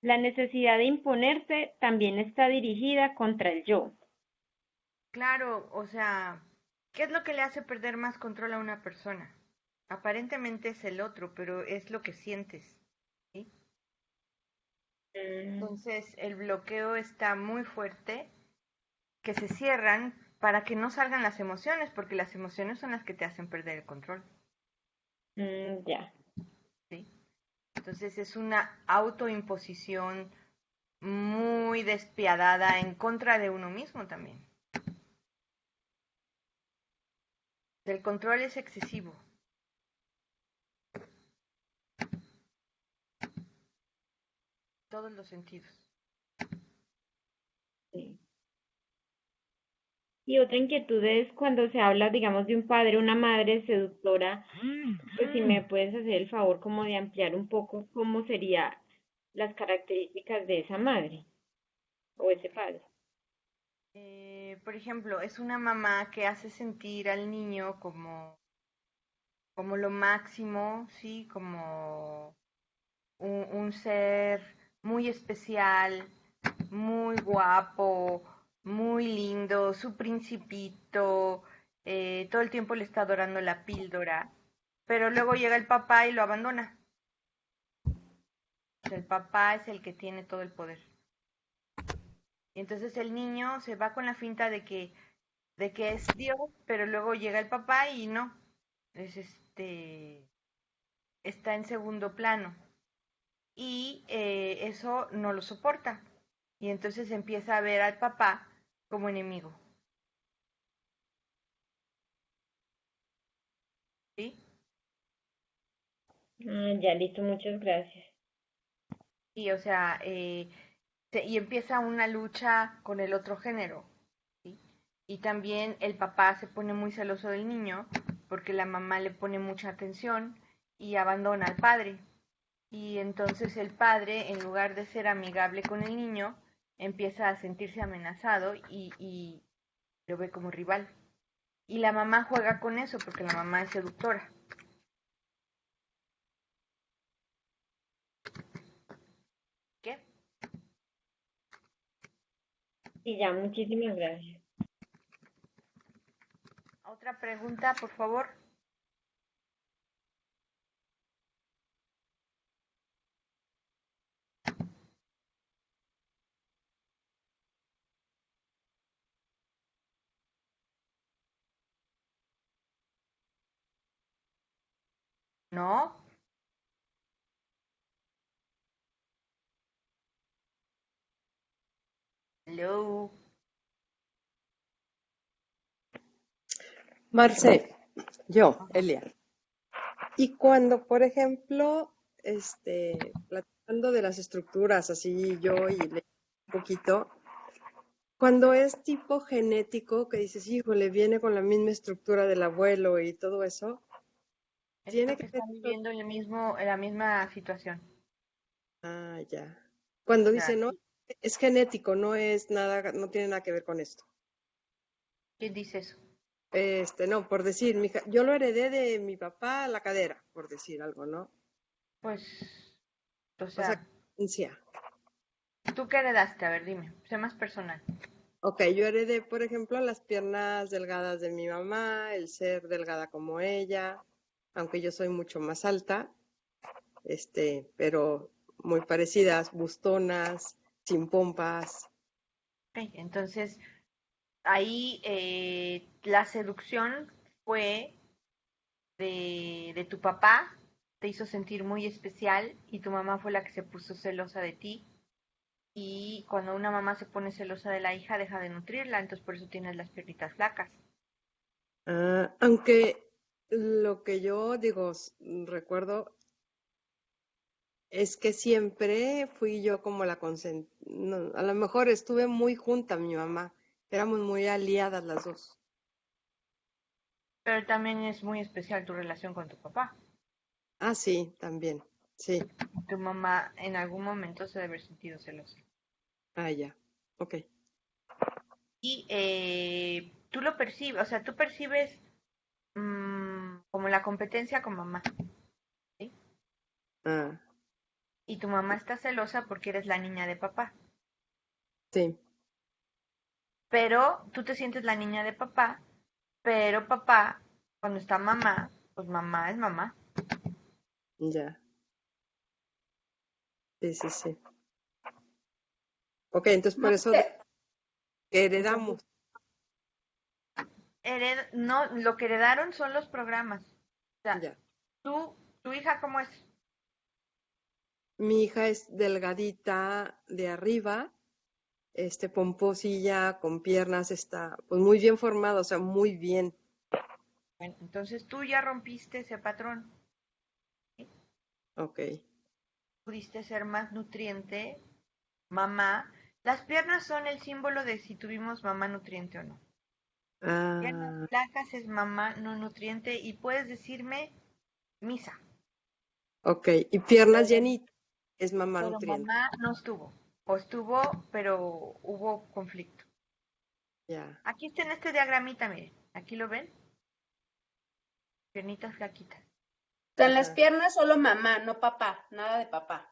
La necesidad de imponerse también está dirigida contra el yo. Claro, o sea, ¿qué es lo que le hace perder más control a una persona? Aparentemente es el otro, pero es lo que sientes, ¿sí? Mm, Entonces el bloqueo está muy fuerte, que se cierran para que no salgan las emociones, porque las emociones son las que te hacen perder el control, ya. ¿sí? Entonces es una autoimposición muy despiadada en contra de uno mismo también. El control es excesivo, en todos los sentidos. Sí. Y otra inquietud es cuando se habla, digamos, de un padre o una madre seductora, pues si me puedes hacer el favor como de ampliar un poco cómo serían las características de esa madre o ese padre. Por ejemplo, es una mamá que hace sentir al niño como lo máximo, ¿sí? Como un ser muy especial, muy guapo, muy lindo, su principito, todo el tiempo le está dorando la píldora, pero luego llega el papá y lo abandona. O sea, el papá es el que tiene todo el poder. Y entonces el niño se va con la finta de que es Dios, pero luego llega el papá y no, es está en segundo plano. Y eso no lo soporta. Y entonces empieza a ver al papá como enemigo. ¿Sí? Ya listo, muchas gracias. Y o sea, y empieza una lucha con el otro género. ¿Sí? Y también el papá se pone muy celoso del niño porque la mamá le pone mucha atención y abandona al padre. Y entonces el padre, en lugar de ser amigable con el niño, empieza a sentirse amenazado y lo ve como rival. Y la mamá juega con eso porque la mamá es seductora. ¿Qué? Y ya, muchísimas gracias. Otra pregunta, por favor. ¿No? Hello. Marce, yo, Ajá. Elia. Y cuando, por ejemplo, platicando de las estructuras, así yo y le un poquito, cuando es tipo genético, que dices, híjole, viene con la misma estructura del abuelo y todo eso, Es tiene que porque ver están con... viviendo la misma situación. Ah, ya. Cuando O dice, sea, no, es genético, no es nada, no tiene nada que ver con esto. ¿quién dice eso? No, por decir, yo lo heredé de mi papá la cadera, por decir algo, ¿no? Pues, o O sea, sea, herencia. ¿tú qué heredaste? A ver, dime, sé más personal. Ok, yo heredé, por ejemplo, las piernas delgadas de mi mamá, el ser delgada como ella, aunque yo soy mucho más alta, pero muy parecidas, bustonas, sin pompas. Ok, entonces, ahí la seducción fue de tu papá, te hizo sentir muy especial y tu mamá fue la que se puso celosa de ti. Y cuando una mamá se pone celosa de la hija, deja de nutrirla, entonces por eso tienes las piernitas flacas. Ah, aunque lo que yo digo, recuerdo, es que siempre fui yo como la consentida. A lo mejor estuve muy junta a mi mamá, éramos muy aliadas las dos. Pero también es muy especial tu relación con tu papá. Ah, sí, también, sí. Tu mamá en algún momento se debe haber sentido celosa. Ah, ya, ok. Y tú lo percibes, o sea, tú percibes como la competencia con mamá, ¿sí? Ah. y tu mamá está celosa porque eres la niña de papá. Sí, Pero tú te sientes la niña de papá, pero papá, cuando está mamá, pues mamá es mamá. ya. Sí, sí, sí. Ok, entonces por eso Marce, Entonces, heredamos. no, lo que heredaron son los programas. O sea, Ya. tu hija, ¿cómo es? Mi hija es delgadita de arriba, pomposilla, con piernas, está pues muy bien formada, o sea, muy bien. Bueno, entonces tú ya rompiste ese patrón. ¿Sí? Ok. Pudiste ser más nutriente, mamá. Las piernas son el símbolo de si tuvimos mamá nutriente o no. Piernas Ah, flacas es mamá no nutriente y puedes decirme misa, ok. Y piernas pero, llenitas es mamá pero nutriente. mamá no estuvo. O estuvo, pero hubo conflicto. Ya. Aquí está en este diagramita, miren. Aquí lo ven, piernitas flaquitas. en las Ajá. piernas solo mamá, no papá, nada de papá.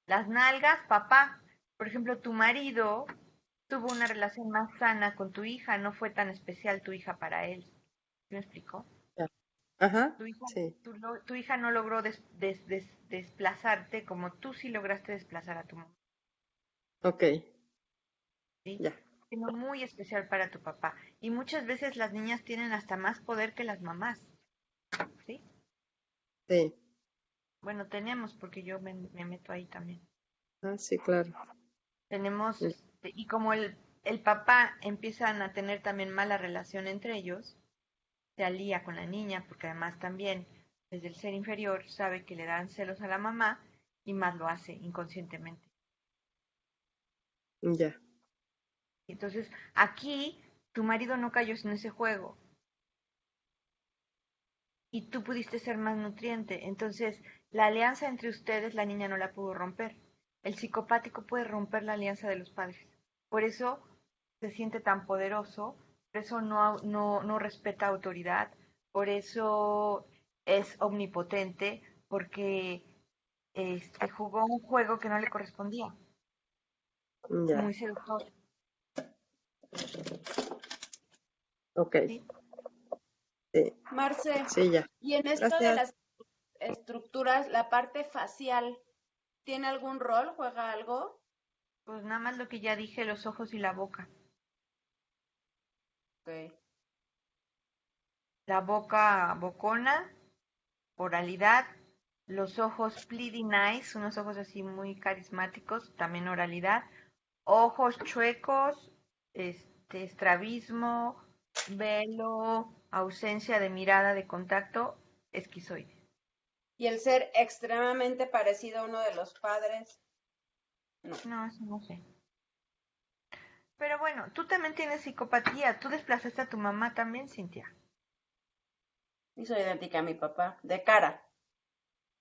Las nalgas, papá. Por ejemplo, tu marido tuvo una relación más sana con tu hija, no fue tan especial tu hija para él. ¿Sí me explicó? Ya. Ajá. Tu hija, Sí. tu hija no logró desplazarte como tú sí lograste desplazar a tu mamá, Ok. ¿sí? Ya. Siendo muy especial para tu papá. Y muchas veces las niñas tienen hasta más poder que las mamás, ¿sí? Sí. Bueno, tenemos, porque yo me meto ahí también. Ah, sí, claro. Tenemos, Mm, y como el papá empiezan a tener también mala relación entre ellos, se alía con la niña, porque además también desde el ser inferior sabe que le dan celos a la mamá y más lo hace inconscientemente. ya. Entonces, aquí tu marido no cayó en ese juego y tú pudiste ser más nutriente. Entonces, la alianza entre ustedes, la niña no la pudo romper. El psicopático puede romper la alianza de los padres. Por eso se siente tan poderoso, por eso no respeta autoridad, por eso es omnipotente, porque jugó un juego que no le correspondía, Ya. muy seductor, Ok. ¿sí? Sí. Marce, Sí, ya. y en esto de Gracias. las estructuras, la parte facial, ¿tiene algún rol? ¿Juega algo? Pues nada más lo que ya dije, los ojos y la boca. Ok. La boca bocona, oralidad, los ojos pleading eyes, unos ojos así muy carismáticos, también oralidad, ojos chuecos, estrabismo, velo, ausencia de mirada de contacto, esquizoide. Y el ser extremadamente parecido a uno de los padres, no. No, eso no sé. Pero bueno, tú también tienes psicopatía. Tú desplazaste a tu mamá también, Cintia. Y soy idéntica a mi papá, de cara.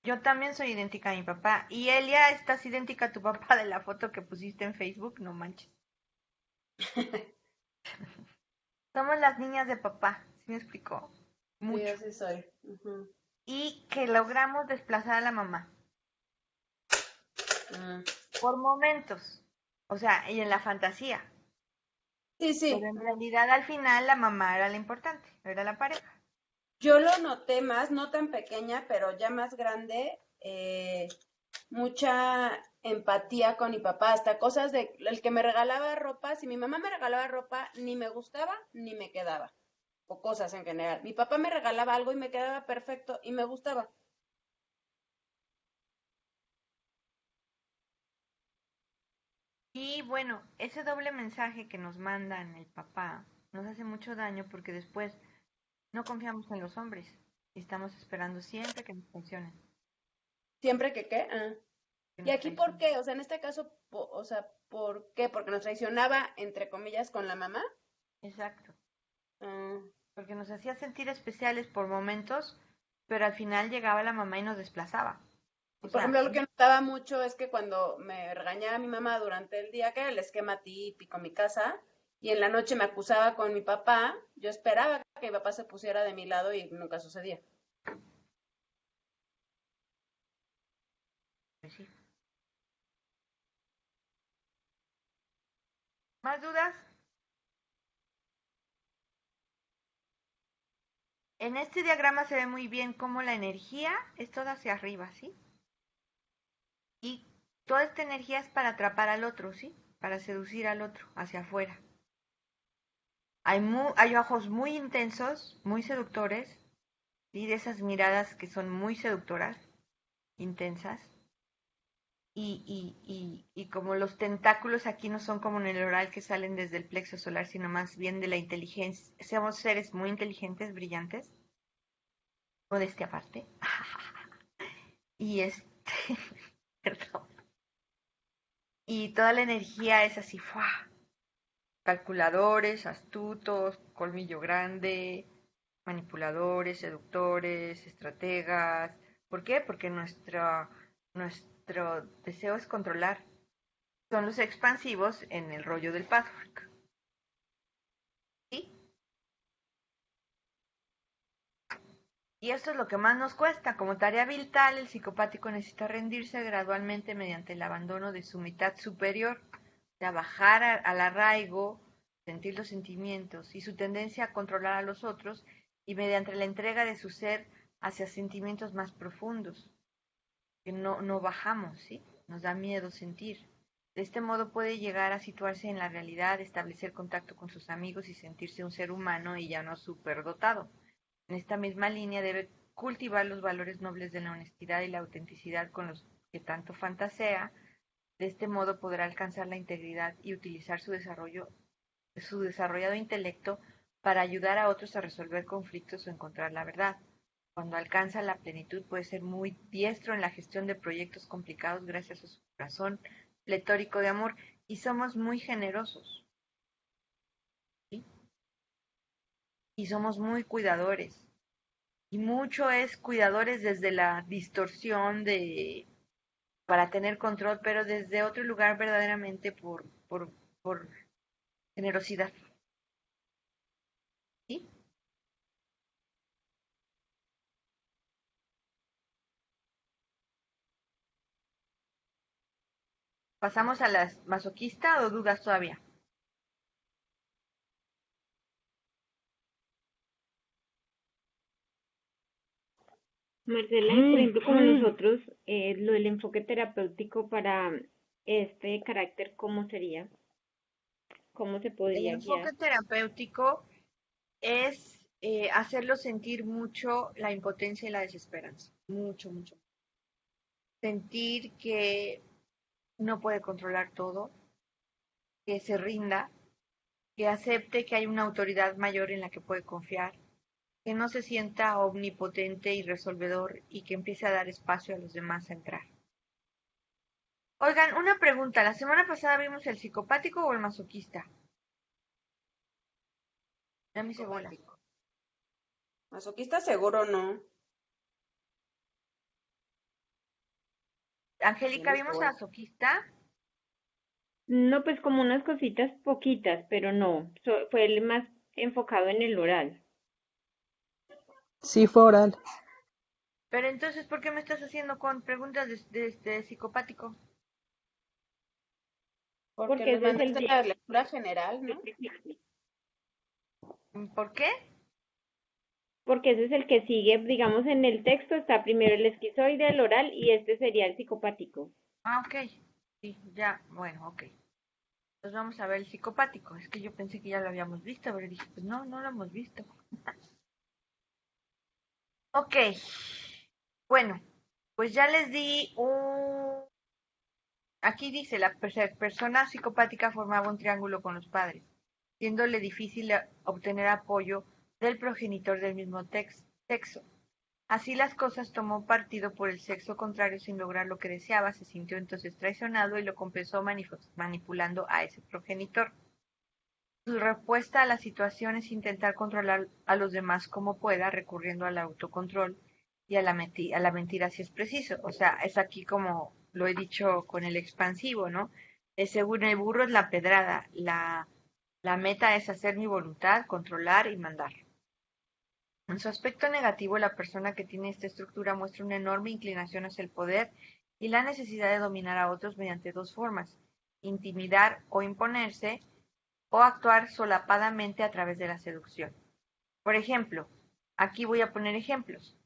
Yo también soy idéntica a mi papá. Y Elia, estás idéntica a tu papá de la foto que pusiste en Facebook, no manches. Somos las niñas de papá, ¿sí me explicó? Sí, Mucho. así soy. Ujú. Y que logramos desplazar a la mamá. Mm. Por momentos. O sea, y en la fantasía. Sí, Pero sí. en realidad al final la mamá era la importante, era la pareja. Yo lo noté más, no tan pequeña, pero ya más grande, mucha empatía con mi papá, hasta cosas de el que me regalaba ropa, si mi mamá me regalaba ropa, ni me gustaba ni me quedaba, o cosas en general. Mi papá me regalaba algo y me quedaba perfecto y me gustaba. Y bueno, ese doble mensaje que nos mandan el papá nos hace mucho daño porque después no confiamos en los hombres y estamos esperando siempre que nos funcionen, Siempre que qué. Ah. que ¿Y nos aquí por traicionen. qué? O sea, en este caso, o sea, ¿por qué? Porque nos traicionaba, entre comillas, con la mamá. Exacto, Ah. porque nos hacía sentir especiales por momentos, pero al final llegaba la mamá y nos desplazaba. Y O por sea, ejemplo, lo que notaba mucho es que cuando me regañaba mi mamá durante el día, que era el esquema típico en mi casa, y en la noche me acusaba con mi papá, yo esperaba que mi papá se pusiera de mi lado y nunca sucedía. Pues sí. ¿Más dudas? En este diagrama se ve muy bien cómo la energía es toda hacia arriba, ¿sí? Y toda esta energía es para atrapar al otro, ¿sí? Para seducir al otro hacia afuera. Hay ojos muy intensos, muy seductores, ¿sí? De esas miradas que son muy seductoras, intensas. Y como los tentáculos aquí no son como en el oral que salen desde el plexo solar, sino más bien de la inteligencia. Somos seres muy inteligentes, brillantes, modestia aparte. Y perdón. Y toda la energía es así, ¡fua! Calculadores, astutos, colmillo grande, manipuladores, seductores, estrategas. ¿Por qué? Porque nuestro deseo es controlar. Son los expansivos en el rollo del patchwork. ¿Sí? Y esto es lo que más nos cuesta. Como tarea vital, el psicopático necesita rendirse gradualmente mediante el abandono de su mitad superior, de bajar al arraigo, sentir los sentimientos y su tendencia a controlar a los otros y mediante la entrega de su ser hacia sentimientos más profundos, que no bajamos, ¿sí? Nos da miedo sentir. De este modo puede llegar a situarse en la realidad, establecer contacto con sus amigos y sentirse un ser humano y ya no superdotado. En esta misma línea debe cultivar los valores nobles de la honestidad y la autenticidad con los que tanto fantasea. De este modo podrá alcanzar la integridad y utilizar su desarrollado intelecto para ayudar a otros a resolver conflictos o encontrar la verdad. Cuando alcanza la plenitud puede ser muy diestro en la gestión de proyectos complicados gracias a su corazón pletórico de amor y somos muy generosos, ¿sí? Y somos muy cuidadores. Y mucho es cuidadores desde la distorsión para tener control, pero desde otro lugar verdaderamente por generosidad. ¿Sí? ¿Pasamos a las masoquista o dudas todavía? Marcela, y por ejemplo, como nosotros, lo del enfoque terapéutico para este carácter, ¿cómo sería? ¿Cómo se El podría guiar? enfoque terapéutico es hacerlo sentir mucho la impotencia y la desesperanza. Mucho, mucho. Sentir que no puede controlar todo, que se rinda, que acepte que hay una autoridad mayor en la que puede confiar, que no se sienta omnipotente y resolvedor y que empiece a dar espacio a los demás a entrar. Oigan, una pregunta. ¿La semana pasada vimos el psicopático o el masoquista? Ya me hice bolas. Masoquista seguro no. Angélica, ¿vimos al masoquista? No, pues como unas cositas poquitas, pero no, fue el más enfocado en el oral. Sí, fue oral. Pero entonces, ¿por qué me estás haciendo con preguntas de psicopático? Porque Porque nos ese es el mandaste la lectura general, ¿no? ¿Por qué? porque ese es el que sigue, digamos, en el texto está primero el esquizoide, el oral y este sería el psicopático. Ah, ok. Sí, ya, bueno, ok. Entonces vamos a ver el psicopático. Es que yo pensé que ya lo habíamos visto, pero dije, pues no, no lo hemos visto. Ok. Bueno, pues ya les di un... Aquí dice, la persona psicopática formaba un triángulo con los padres, siéndole difícil obtener apoyo del progenitor del mismo sexo. Así las cosas, tomó partido por el sexo contrario sin lograr lo que deseaba, se sintió entonces traicionado y lo compensó manipulando a ese progenitor. Su respuesta a la situación es intentar controlar a los demás como pueda, recurriendo al autocontrol y a la mentira si es preciso. O sea, es aquí como lo he dicho con el expansivo, ¿no? Según el burro es la pedrada, la meta es hacer mi voluntad, controlar y mandar. En su aspecto negativo, la persona que tiene esta estructura muestra una enorme inclinación hacia el poder y la necesidad de dominar a otros mediante dos formas: intimidar o imponerse, o actuar solapadamente a través de la seducción. Por ejemplo, aquí voy a poner ejemplos.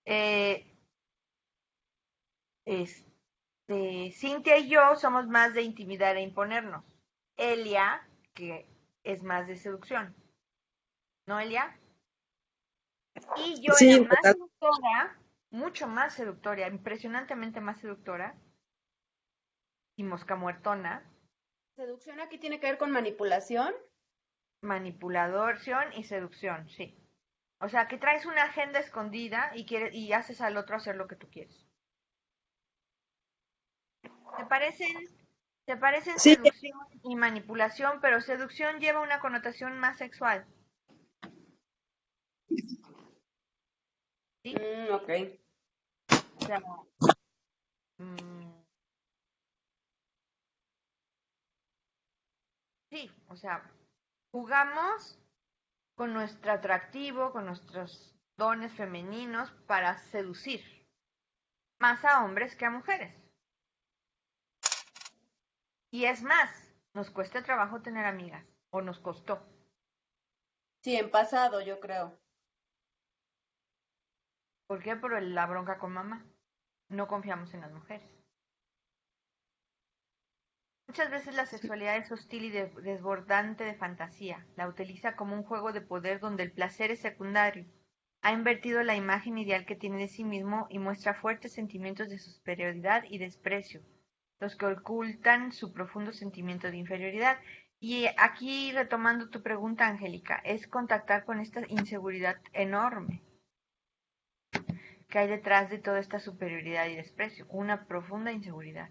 Eh, Cintia y yo somos más de intimidar e imponernos. Elia, que es más de seducción. ¿No, Elia? Y yo era Sí, más total. seductora, mucho más seductora, impresionantemente más seductora y mosca muertona, Seducción aquí tiene que ver con manipulación. manipulación y seducción, sí. O sea, que traes una agenda escondida y haces al otro hacer lo que tú quieres. Se parecen, se parecen Sí, seducción y manipulación, pero seducción lleva una connotación más sexual, ¿sí? Ok. O sea, mm, sí, o sea, jugamos con nuestro atractivo, con nuestros dones femeninos para seducir más a hombres que a mujeres. Y es más, nos cuesta trabajo tener amigas, o nos costó. Sí, en pasado, yo creo. ¿Por qué? Por la bronca con mamá. No confiamos en las mujeres. Muchas veces la sexualidad es hostil y desbordante de fantasía. La utiliza como un juego de poder donde el placer es secundario. Ha invertido la imagen ideal que tiene de sí mismo y muestra fuertes sentimientos de superioridad y desprecio, los que ocultan su profundo sentimiento de inferioridad. Y aquí, retomando tu pregunta, Angélica, es contactar con esta inseguridad enorme que hay detrás de toda esta superioridad y desprecio, una profunda inseguridad.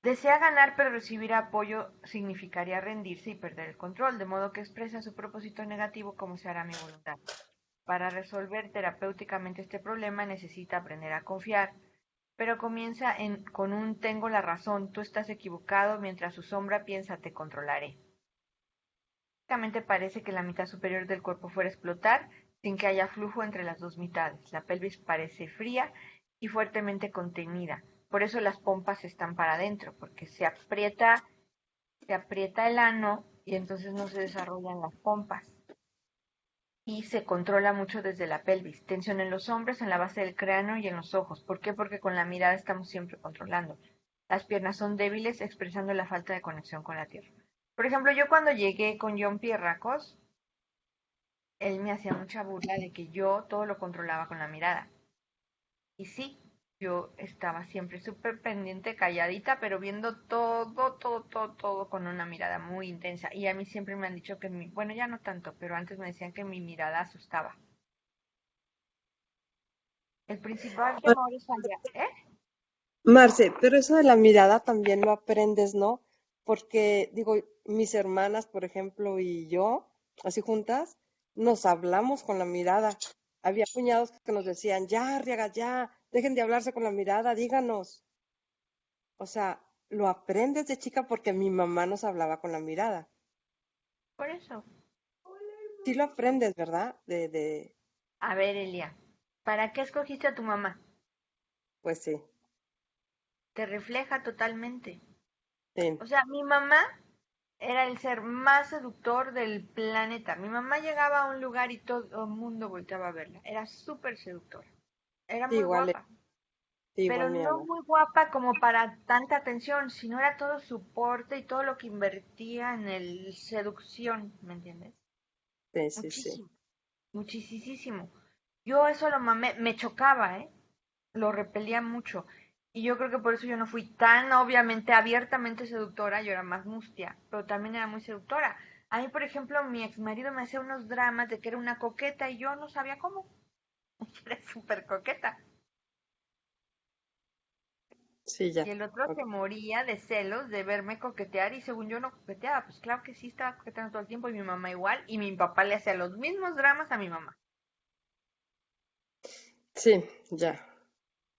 Desea ganar, pero recibir apoyo significaría rendirse y perder el control, de modo que expresa su propósito negativo como se hará mi voluntad. Para resolver terapéuticamente este problema necesita aprender a confiar, pero comienza con un tengo la razón, tú estás equivocado, mientras su sombra piensa te controlaré. Básicamente parece que la mitad superior del cuerpo fuera a explotar sin que haya flujo entre las dos mitades. La pelvis parece fría y fuertemente contenida. Por eso las pompas están para adentro, porque se aprieta el ano y entonces no se desarrollan las pompas. Y se controla mucho desde la pelvis. Tensión en los hombros, en la base del cráneo y en los ojos. ¿Por qué? Porque con la mirada estamos siempre controlando. Las piernas son débiles, expresando la falta de conexión con la tierra. Por ejemplo, yo cuando llegué con John Pierracos, él me hacía mucha burla de que yo todo lo controlaba con la mirada. Y sí, yo estaba siempre súper pendiente, calladita, pero viendo todo con una mirada muy intensa. Y a mí siempre me han dicho que bueno, ya no tanto, pero antes me decían que mi mirada asustaba. El principal temor es fallar, ¿eh? Marce, pero eso de la mirada también lo aprendes, ¿no? Porque, digo, mis hermanas, por ejemplo, y yo, así juntas, nos hablamos con la mirada. Había cuñados que nos decían, ya, Arriaga, ya, dejen de hablarse con la mirada, díganos. O sea, lo aprendes de chica porque mi mamá nos hablaba con la mirada. Por eso. Sí lo aprendes, ¿verdad? A ver, Elia, ¿para qué escogiste a tu mamá? Pues sí, Te refleja totalmente. sí, O sea, mi mamá era el ser más seductor del planeta. Mi mamá llegaba a un lugar y todo el mundo volteaba a verla. Era súper seductora. Era sí, muy igual, guapa, sí, pero igual mi no mamá. muy guapa como para tanta atención, sino era todo su porte y todo lo que invertía en el seducción, ¿me entiendes? Sí, sí, sí. Muchísimo, muchísimo. Yo eso lo mamé, me chocaba, ¿eh? Lo repelía mucho. Y yo creo que por eso yo no fui tan obviamente abiertamente seductora, yo era más mustia, pero también era muy seductora. A mí, por ejemplo, mi ex marido me hacía unos dramas de que era una coqueta y yo no sabía cómo. Era súper coqueta. Sí, ya. Y el otro Ok. se moría de celos de verme coquetear y según yo no coqueteaba. Pues claro que sí estaba coqueteando todo el tiempo y mi mamá igual. Y mi papá le hacía los mismos dramas a mi mamá. Sí, ya.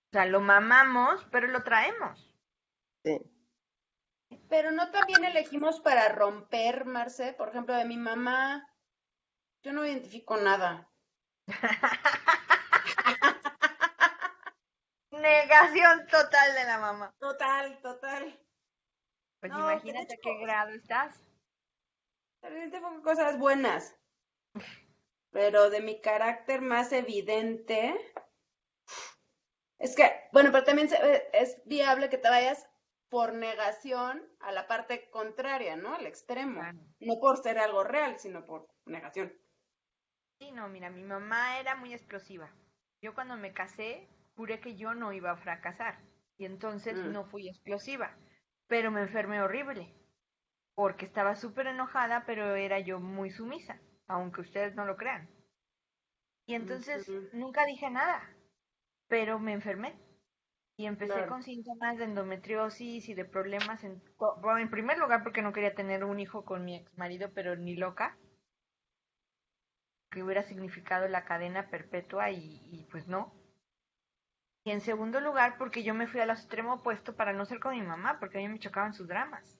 O sea, lo mamamos, pero lo traemos. Sí. Pero no también elegimos para romper, Marce. Por ejemplo, de mi mamá, yo no identifico nada. negación total de la mamá. Total, total. Pues No, que de imagínate a hecho, qué grado estás. realmente fue cosas buenas, pero de mi carácter más evidente, es que, bueno, pero también es viable que te vayas por negación a la parte contraria, ¿no? Al extremo. Claro. No por ser algo real, sino por negación. Sí, no, mira, mi mamá era muy explosiva. Yo cuando me casé, juré que yo no iba a fracasar. Y entonces Mm, no fui explosiva. Pero me enfermé horrible. Porque estaba súper enojada, pero era yo muy sumisa. Aunque ustedes no lo crean. Y entonces ujú, nunca dije nada. Pero me enfermé. Y empecé claro. con síntomas de endometriosis y de problemas bueno, en primer lugar porque no quería tener un hijo con mi ex marido, pero ni loca, que hubiera significado la cadena perpetua y pues no. Y en segundo lugar porque yo me fui al extremo opuesto para no ser con mi mamá, porque a mí me chocaban sus dramas.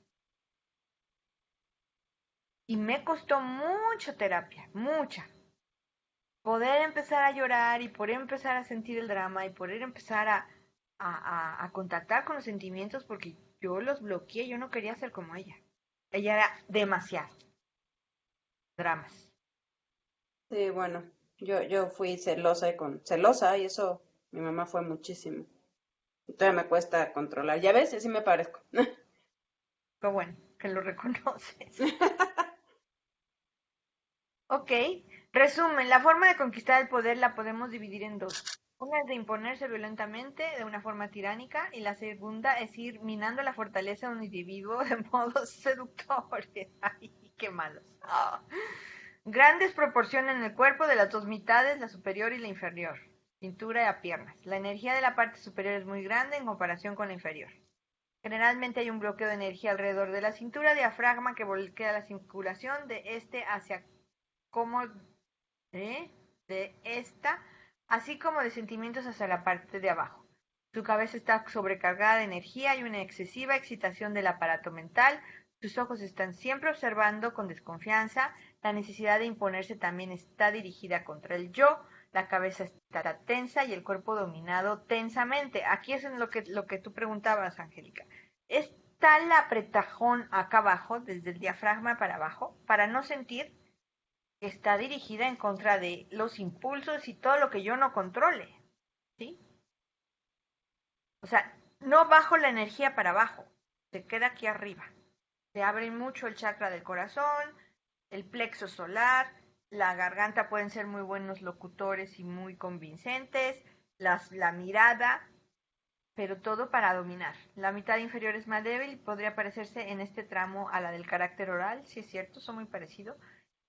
Y me costó mucho terapia, mucha. Poder empezar a llorar y poder empezar a sentir el drama y poder empezar a contactar con los sentimientos porque yo los bloqueé, yo no quería ser como ella. Ella era demasiado dramas. Sí, bueno, yo fui celosa celosa y eso mi mamá fue muchísimo. Y todavía me cuesta controlar. Ya ves, así me parezco. Pero bueno, que lo reconoces. Ok, resumen, la forma de conquistar el poder la podemos dividir en dos. Una es de imponerse violentamente de una forma tiránica y la segunda es ir minando la fortaleza de un individuo de modos seductores. Ay, qué malos. Ah. Gran desproporción en el cuerpo de las dos mitades, la superior y la inferior, cintura y a piernas. La energía de la parte superior es muy grande en comparación con la inferior. Generalmente hay un bloqueo de energía alrededor de la cintura, diafragma que bloquea la circulación de este hacia como de esta, así como de sentimientos hacia la parte de abajo. Su cabeza está sobrecargada de energía y una excesiva excitación del aparato mental. Sus ojos están siempre observando con desconfianza. La necesidad de imponerse también está dirigida contra el yo. La cabeza está tensa y el cuerpo dominado tensamente. Aquí es en lo que tú preguntabas, Angélica. Está el apretajón acá abajo, desde el diafragma para abajo, para no sentir que está dirigida en contra de los impulsos y todo lo que yo no controle, ¿sí? O sea, no bajo la energía para abajo, se queda aquí arriba. Se abre mucho el chakra del corazón, el plexo solar, la garganta pueden ser muy buenos locutores y muy convincentes, la mirada, pero todo para dominar. La mitad inferior es más débil y podría parecerse en este tramo a la del carácter oral, si es cierto, son muy parecidos.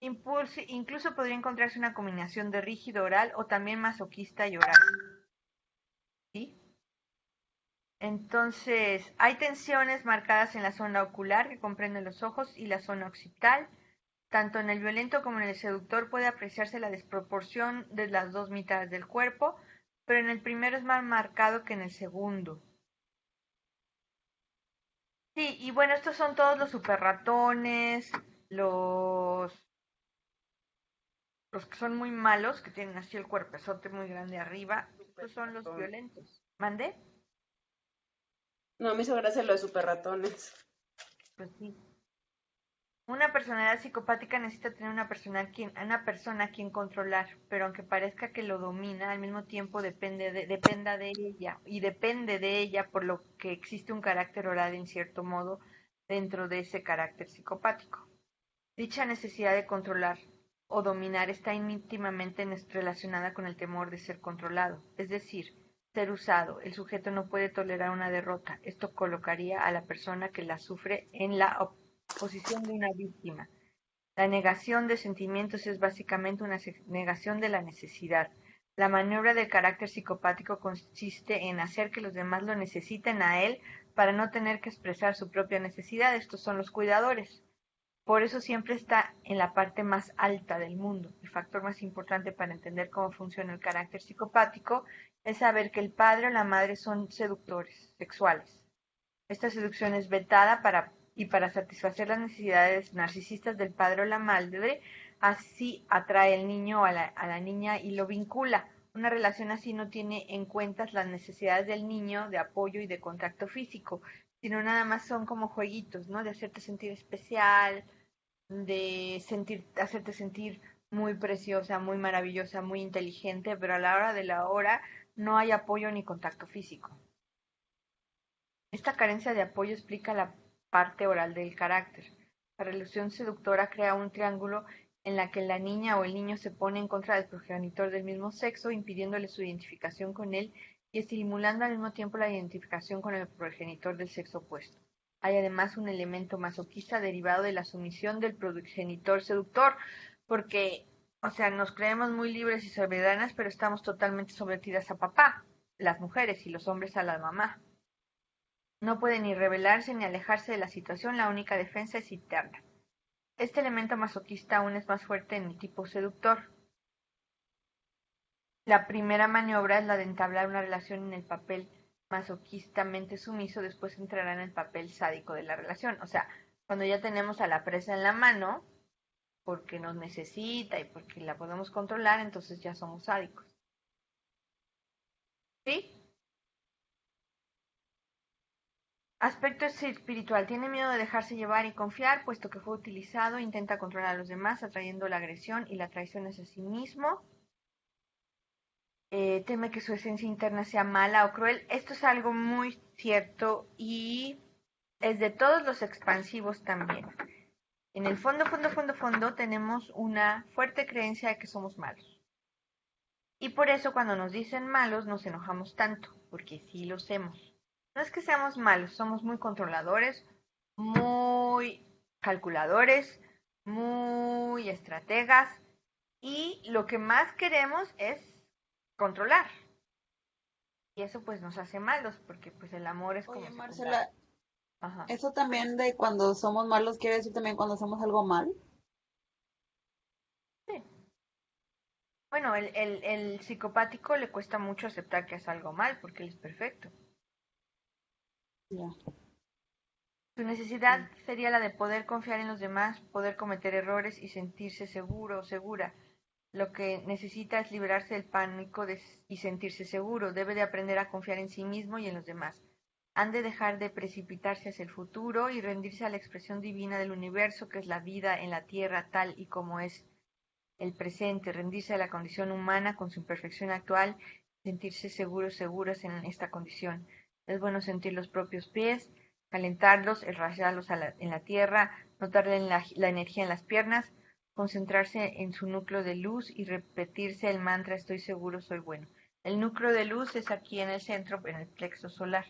Incluso podría encontrarse una combinación de rígido oral o también masoquista y oral, ¿sí? Entonces, hay tensiones marcadas en la zona ocular que comprende los ojos y la zona occipital. Tanto en el violento como en el seductor puede apreciarse la desproporción de las dos mitades del cuerpo, pero en el primero es más marcado que en el segundo. Sí, y bueno, estos son todos los super ratones, los, los que son muy malos, que tienen así el cuerpezote muy grande arriba. Estos son los Ratón. violentos. ¿Mandé? No, me hizo gracia lo de super ratones. Pues sí. Una personalidad psicopática necesita tener una persona a quien controlar, pero aunque parezca que lo domina, al mismo tiempo dependa de ella y depende de ella, por lo que existe un carácter oral en cierto modo dentro de ese carácter psicopático. Dicha necesidad de controlar o dominar está íntimamente relacionada con el temor de ser controlado, es decir, ser usado. El sujeto no puede tolerar una derrota. Esto colocaría a la persona que la sufre en la posición de una víctima. La negación de sentimientos es básicamente una negación de la necesidad. La maniobra del carácter psicopático consiste en hacer que los demás lo necesiten a él para no tener que expresar su propia necesidad. Estos son los cuidadores. Por eso siempre está en la parte más alta del mundo. El factor más importante para entender cómo funciona el carácter psicopático es saber que el padre o la madre son seductores sexuales. Esta seducción es vetada para satisfacer las necesidades narcisistas del padre o la madre, así atrae el niño a la niña y lo vincula. Una relación así no tiene en cuenta las necesidades del niño de apoyo y de contacto físico, sino nada más son como jueguitos, ¿no? De hacerte sentir especial, hacerte sentir muy preciosa, muy maravillosa, muy inteligente, pero a la hora de la hora no hay apoyo ni contacto físico. Esta carencia de apoyo explica la parte oral del carácter. La relación seductora crea un triángulo en la que la niña o el niño se pone en contra del progenitor del mismo sexo, impidiéndole su identificación con él y estimulando al mismo tiempo la identificación con el progenitor del sexo opuesto. Hay además un elemento masoquista derivado de la sumisión del progenitor seductor, porque, o sea, nos creemos muy libres y soberanas, pero estamos totalmente sometidas a papá, las mujeres, y los hombres a la mamá. No puede ni rebelarse ni alejarse de la situación, la única defensa es interna. Este elemento masoquista aún es más fuerte en el tipo seductor. La primera maniobra es la de entablar una relación en el papel masoquistamente sumiso, después entrará en el papel sádico de la relación. O sea, cuando ya tenemos a la presa en la mano, porque nos necesita y porque la podemos controlar, entonces ya somos sádicos. ¿Sí? Aspecto espiritual. Tiene miedo de dejarse llevar y confiar, puesto que fue utilizado, intenta controlar a los demás, atrayendo la agresión y la traición hacia sí mismo. Teme que su esencia interna sea mala o cruel. Esto es algo muy cierto y es de todos los expansivos también. En el fondo, tenemos una fuerte creencia de que somos malos. Y por eso cuando nos dicen malos nos enojamos tanto, porque sí lo somos. No es que seamos malos, somos muy controladores, muy calculadores, muy estrategas y lo que más queremos es controlar. Y eso pues nos hace malos porque pues el amor es como Oye, secundario. Marcela, Ajá. ¿eso también de cuando somos malos quiere decir también cuando hacemos algo mal? Sí. Bueno, el psicopático le cuesta mucho aceptar que hace algo mal porque él es perfecto. Ya. Su necesidad sería la de poder confiar en los demás, poder cometer errores y sentirse seguro o segura. Lo que necesita es liberarse del pánico y sentirse seguro. Debe de aprender a confiar en sí mismo y en los demás. Han de dejar de precipitarse hacia el futuro y rendirse a la expresión divina del universo, que es la vida en la tierra tal y como es el presente, rendirse a la condición humana con su imperfección actual, sentirse seguros, seguras en esta condición. Es bueno sentir los propios pies, calentarlos, enraizarlos en la tierra, notarle la energía en las piernas, concentrarse en su núcleo de luz y repetirse el mantra estoy seguro, soy bueno. El núcleo de luz es aquí en el centro, en el plexo solar.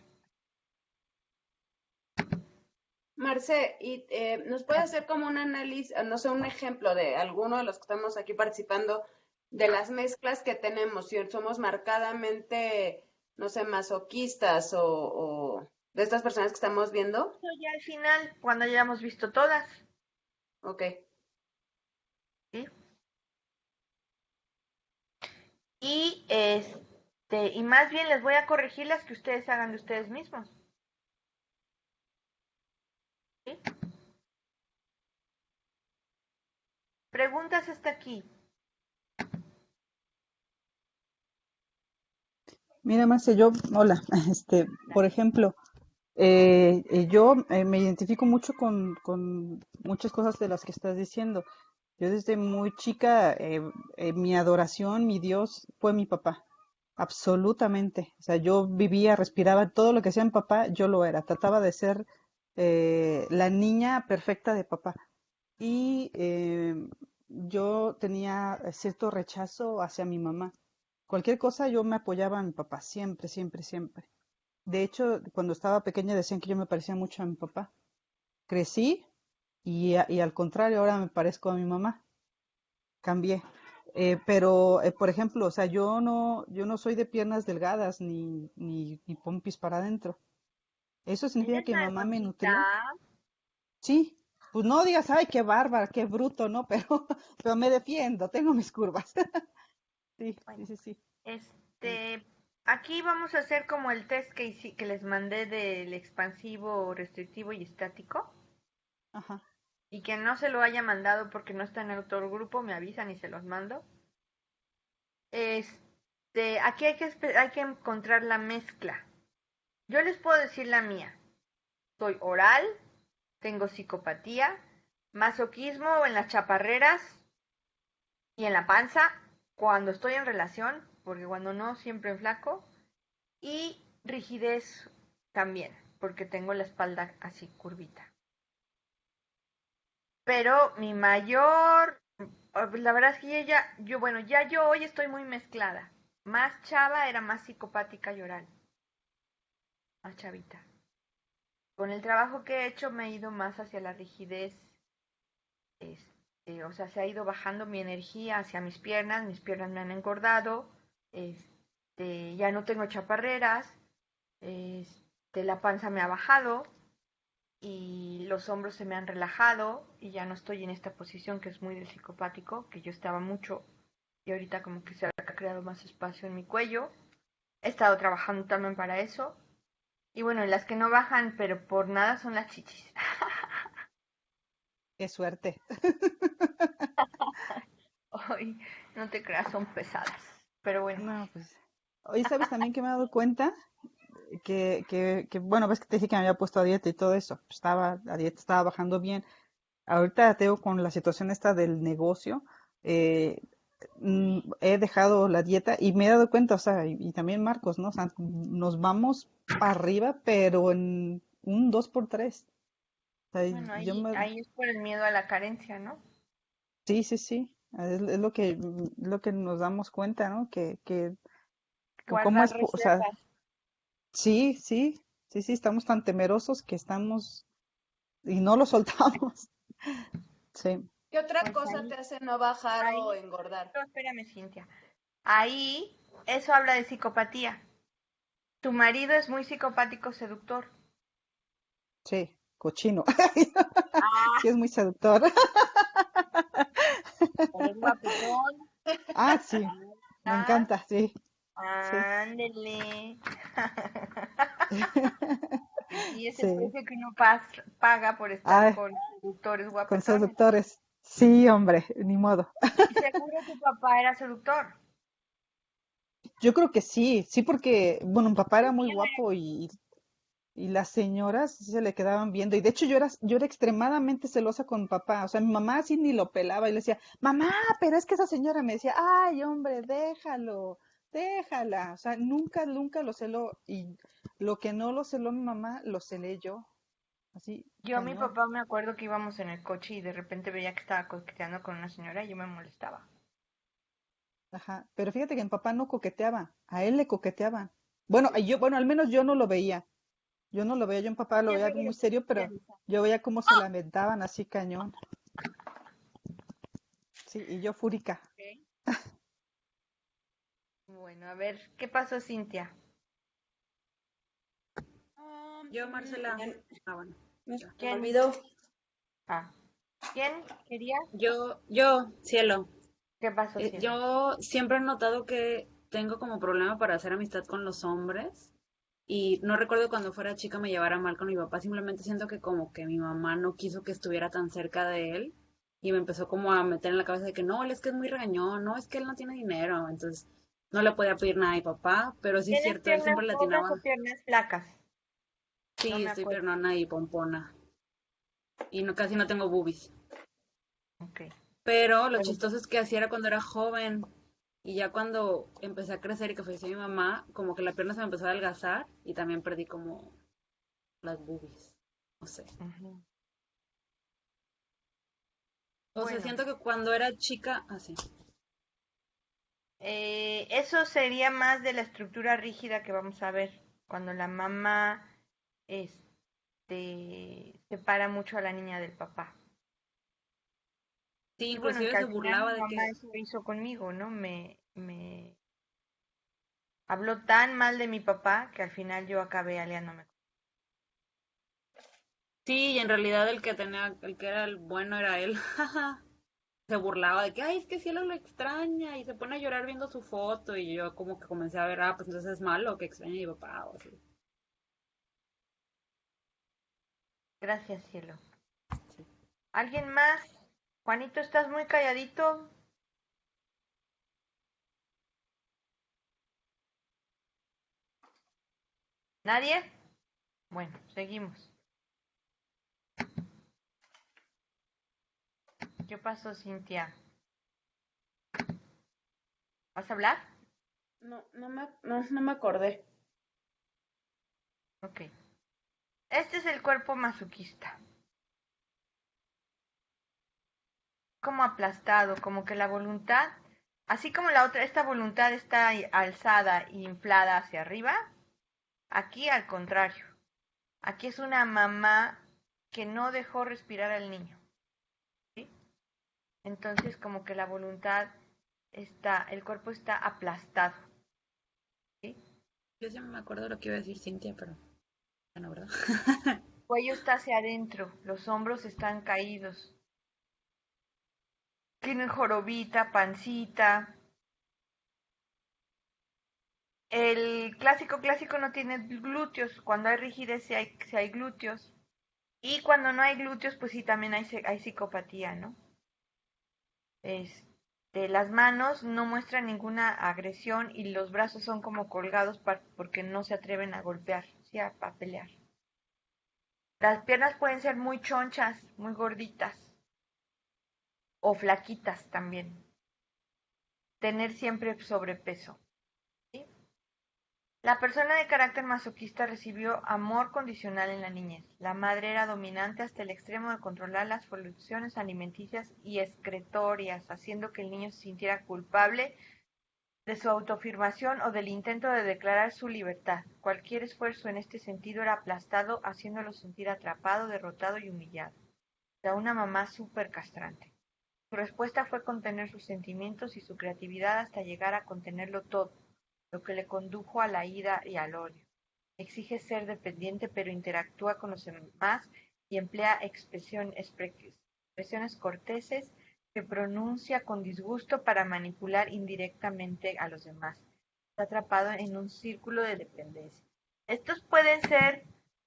Marce, ¿y nos puede hacer como un análisis, no sé, un ejemplo de alguno de los que estamos aquí participando, de las mezclas que tenemos, si somos marcadamente, no sé, masoquistas o de estas personas que estamos viendo? Eso ya al final, cuando hayamos visto todas, Ok. ¿sí? Y más bien les voy a corregir las que ustedes hagan de ustedes mismos. ¿Sí? Preguntas hasta aquí. Mira, Marce, hola, por ejemplo, yo me identifico mucho con muchas cosas de las que estás diciendo. Yo desde muy chica, mi adoración, mi Dios fue mi papá, absolutamente. O sea, yo vivía, respiraba todo lo que hacía mi papá, yo lo era. Trataba de ser la niña perfecta de papá. Y yo tenía cierto rechazo hacia mi mamá. Cualquier cosa yo me apoyaba a mi papá, siempre, siempre, siempre. De hecho, cuando estaba pequeña decían que yo me parecía mucho a mi papá. Crecí y al contrario, ahora me parezco a mi mamá. Cambié. Pero, por ejemplo, o sea, yo no soy de piernas delgadas ni pompis para adentro. Eso significa Eres que mi mamá me nalgoncita. nutrió. Sí, pues no digas, ay, qué bárbara, qué bruto, ¿no? Pero me defiendo, tengo mis curvas. Sí, sí, Bueno, sí, sí. este, aquí vamos a hacer como el test que les mandé del expansivo, restrictivo y estático. Ajá. Y que no se lo haya mandado porque no está en el otro grupo, me avisan y se los mando. Aquí hay que encontrar la mezcla. Yo les puedo decir la mía. Soy oral, tengo psicopatía, masoquismo en las chaparreras y en la panza cuando estoy en relación, porque cuando no siempre flaco, y rigidez también, porque tengo la espalda así curvita. Pero mi mayor, la verdad es que yo hoy estoy muy mezclada. Más chava era más psicopática y oral, más chavita. Con el trabajo que he hecho me he ido más hacia la rigidez, o sea, se ha ido bajando mi energía hacia mis piernas me han engordado, ya no tengo chaparreras, la panza me ha bajado y los hombros se me han relajado y ya no estoy en esta posición que es muy del psicopático, que yo estaba mucho y ahorita como que se ha creado más espacio en mi cuello. He estado trabajando también para eso. Y bueno, las que no bajan, pero por nada son las chichis. Qué suerte. Ay, no te creas, son pesadas. Pero bueno, No, pues. Oye, ¿sabes también que me he dado cuenta? Bueno, ves que te dije que me había puesto a dieta y todo eso. Estaba a dieta, estaba bajando bien. Ahorita tengo con la situación esta del negocio, eh, he dejado la dieta y me he dado cuenta, o sea, y también Marcos, ¿no? O sea, nos vamos para arriba, pero en un 2 por 3. O sea, bueno, yo ahí es por el miedo a la carencia, ¿no? sí, sí, sí, es lo que nos damos cuenta, ¿no? Que cómo Guardar o sea, reservas. sí, sí, sí, sí, estamos tan temerosos que estamos y no lo soltamos. Sí. ¿Qué otra Pues cosa te hace no bajar o ahí, engordar? no, espérame, Cintia. Ahí, eso habla de psicopatía. Tu marido es muy psicopático seductor. Sí, cochino. Ah, Sí, es muy seductor. eres guapetón. Ah, sí, me Ah, encanta, sí, sí, ándele. Sí, es el sí. precio que uno paga por estar Ah, con seductores con guapetones. seductores. Sí, hombre, ni modo. Y seguro tu papá era seductor. Yo creo que sí, sí, porque, bueno, mi papá era muy guapo y las señoras sí se le quedaban viendo. Y de hecho yo era extremadamente celosa con mi papá. O sea, mi mamá así ni lo pelaba y le decía, mamá, pero es que esa señora me decía, ay, hombre, déjalo, déjala. O sea, nunca, nunca lo celó. Y lo que no lo celó mi mamá, lo celé yo. Así, Yo a mi cañón. papá me acuerdo que íbamos en el coche y de repente veía que estaba coqueteando con una señora y yo me molestaba. Ajá. Pero fíjate que mi papá no coqueteaba, a él le coqueteaban. Bueno, bueno, al menos yo no lo veía. Yo no lo veía, yo en papá lo veía Siempre muy quería serio, pero coquetear. yo veía cómo se lamentaban así cañón. Sí, y yo fúrica. Ok. Bueno, a ver, ¿qué pasó, Cintia? Yo, Marcela. Ya- Ah, bueno. Ya. se me ¿Quién? olvidó. Ah, ¿quién quería? Yo, cielo. ¿Qué pasó, cielo? Yo siempre he notado que tengo como problema para hacer amistad con los hombres. Y no recuerdo cuando fuera chica me llevara mal con mi papá. Simplemente siento que como que mi mamá no quiso que estuviera tan cerca de él. Y me empezó como a meter en la cabeza de que no, él es que es muy regañón, no, es que él no tiene dinero. Entonces no le podía pedir nada a mi papá. Pero sí es ¿Tienes cierto, él piernas siempre le gordas o atinaba. piernas flacas? No Sí, me estoy acuerdo. pernona y pompona. Y no, casi no tengo boobies. Ok. Pero lo Bueno, chistoso es que así era cuando era joven. Y ya cuando empecé a crecer y que falleció mi mamá, como que la pierna se me empezó a adelgazar y también perdí como las boobies. No sé. ujú. O sea, Bueno, siento que cuando era chica, así. eso sería más de la estructura rígida que vamos a ver cuando la mamá separa mucho a la niña del papá. Sí, Y bueno, inclusive que se al final burlaba mi de mamá que, eso hizo conmigo, ¿no? Me habló tan mal de mi papá que al final yo acabé aliándome. sí, y en realidad el que era el bueno era él. Se burlaba de que, ay, es que Cielo lo extraña y se pone a llorar viendo su foto y yo como que comencé a ver, pues entonces es malo que extraña a mi papá o así. Gracias, cielo. Sí. ¿Alguien más? Juanito, estás muy calladito. ¿Nadie? Bueno, seguimos. ¿Qué pasó, Cintia? ¿Vas a hablar? No me acordé. Ok. Este es el cuerpo masoquista. Como aplastado, como que la voluntad, así como la otra, esta voluntad está alzada e inflada hacia arriba, aquí al contrario. Aquí es una mamá que no dejó respirar al niño, ¿sí? Entonces como que la voluntad está, el cuerpo está aplastado, ¿sí? Yo sí me acuerdo lo que iba a decir Cintia, pero ya no, ¿verdad? El cuello está hacia adentro, los hombros están caídos. Tienen jorobita, pancita. El clásico no tiene glúteos. Cuando hay rigidez sí hay glúteos. Y cuando no hay glúteos, pues sí, también hay psicopatía, ¿no? Las manos no muestran ninguna agresión y los brazos son como colgados porque no se atreven a golpear, ¿sí? A pelear. Las piernas pueden ser muy chonchas, muy gorditas o flaquitas también. Tener siempre sobrepeso, ¿sí? La persona de carácter masoquista recibió amor condicional en la niñez. La madre era dominante hasta el extremo de controlar las pulsiones alimenticias y excretorias, haciendo que el niño se sintiera culpable de su autoafirmación o del intento de declarar su libertad. Cualquier esfuerzo en este sentido era aplastado, haciéndolo sentir atrapado, derrotado y humillado. Era una mamá súper castrante. Su respuesta fue contener sus sentimientos y su creatividad hasta llegar a contenerlo todo, lo que le condujo a la ira y al odio. Exige ser dependiente, pero interactúa con los demás y emplea expresiones corteses que pronuncia con disgusto para manipular indirectamente a los demás. Está atrapado en un círculo de dependencia. Estos pueden ser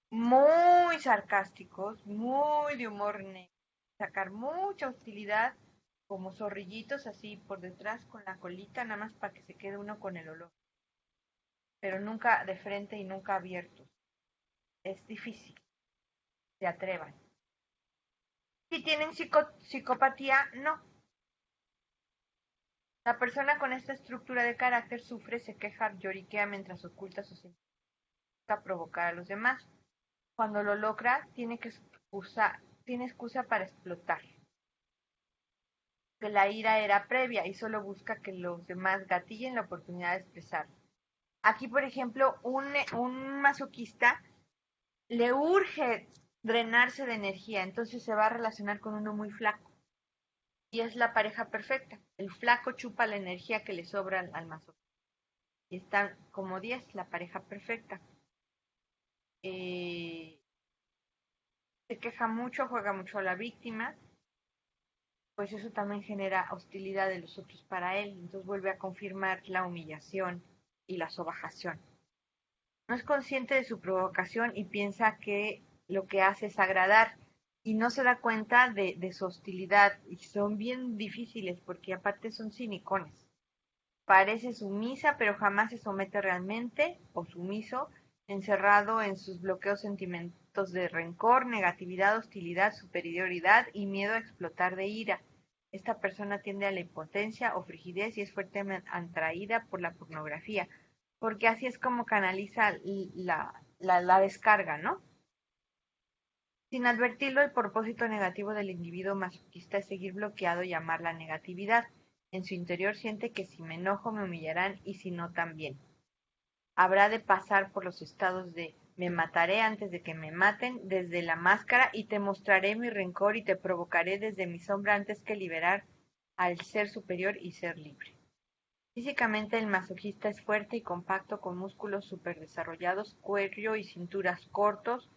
muy sarcásticos, muy de humor negro, sacar mucha hostilidad como zorrillitos así por detrás con la colita, nada más para que se quede uno con el olor, pero nunca de frente y nunca abiertos. Es difícil, se atrevan. Si tienen psicopatía, no. La persona con esta estructura de carácter sufre, se queja, lloriquea mientras oculta sus sentimientos, busca provocar a los demás. Cuando lo logra, tiene excusa para explotar. Que la ira era previa y solo busca que los demás gatillen la oportunidad de expresar. Aquí, por ejemplo, un masoquista le urge drenarse de energía, entonces se va a relacionar con uno muy flaco. Y es la pareja perfecta. El flaco chupa la energía que le sobra al masoquista. Y están como 10, la pareja perfecta. Se queja mucho, juega mucho a la víctima, pues eso también genera hostilidad de los otros para él, entonces vuelve a confirmar la humillación y la sobajación. No es consciente de su provocación y piensa que lo que hace es agradar y no se da cuenta de su hostilidad y son bien difíciles porque aparte son cinicones. Parece sumisa pero jamás se somete realmente o sumiso, encerrado en sus bloqueos sentimientos de rencor, negatividad, hostilidad, superioridad y miedo a explotar de ira. Esta persona tiende a la impotencia o frigidez y es fuertemente atraída por la pornografía, porque así es como canaliza la descarga, ¿no? Sin advertirlo, el propósito negativo del individuo masoquista es seguir bloqueado y amar la negatividad. En su interior siente que si me enojo me humillarán y si no también. Habrá de pasar por los estados de me mataré antes de que me maten desde la máscara y te mostraré mi rencor y te provocaré desde mi sombra antes que liberar al ser superior y ser libre. Físicamente el masoquista es fuerte y compacto con músculos superdesarrollados, cuello y cinturas cortos,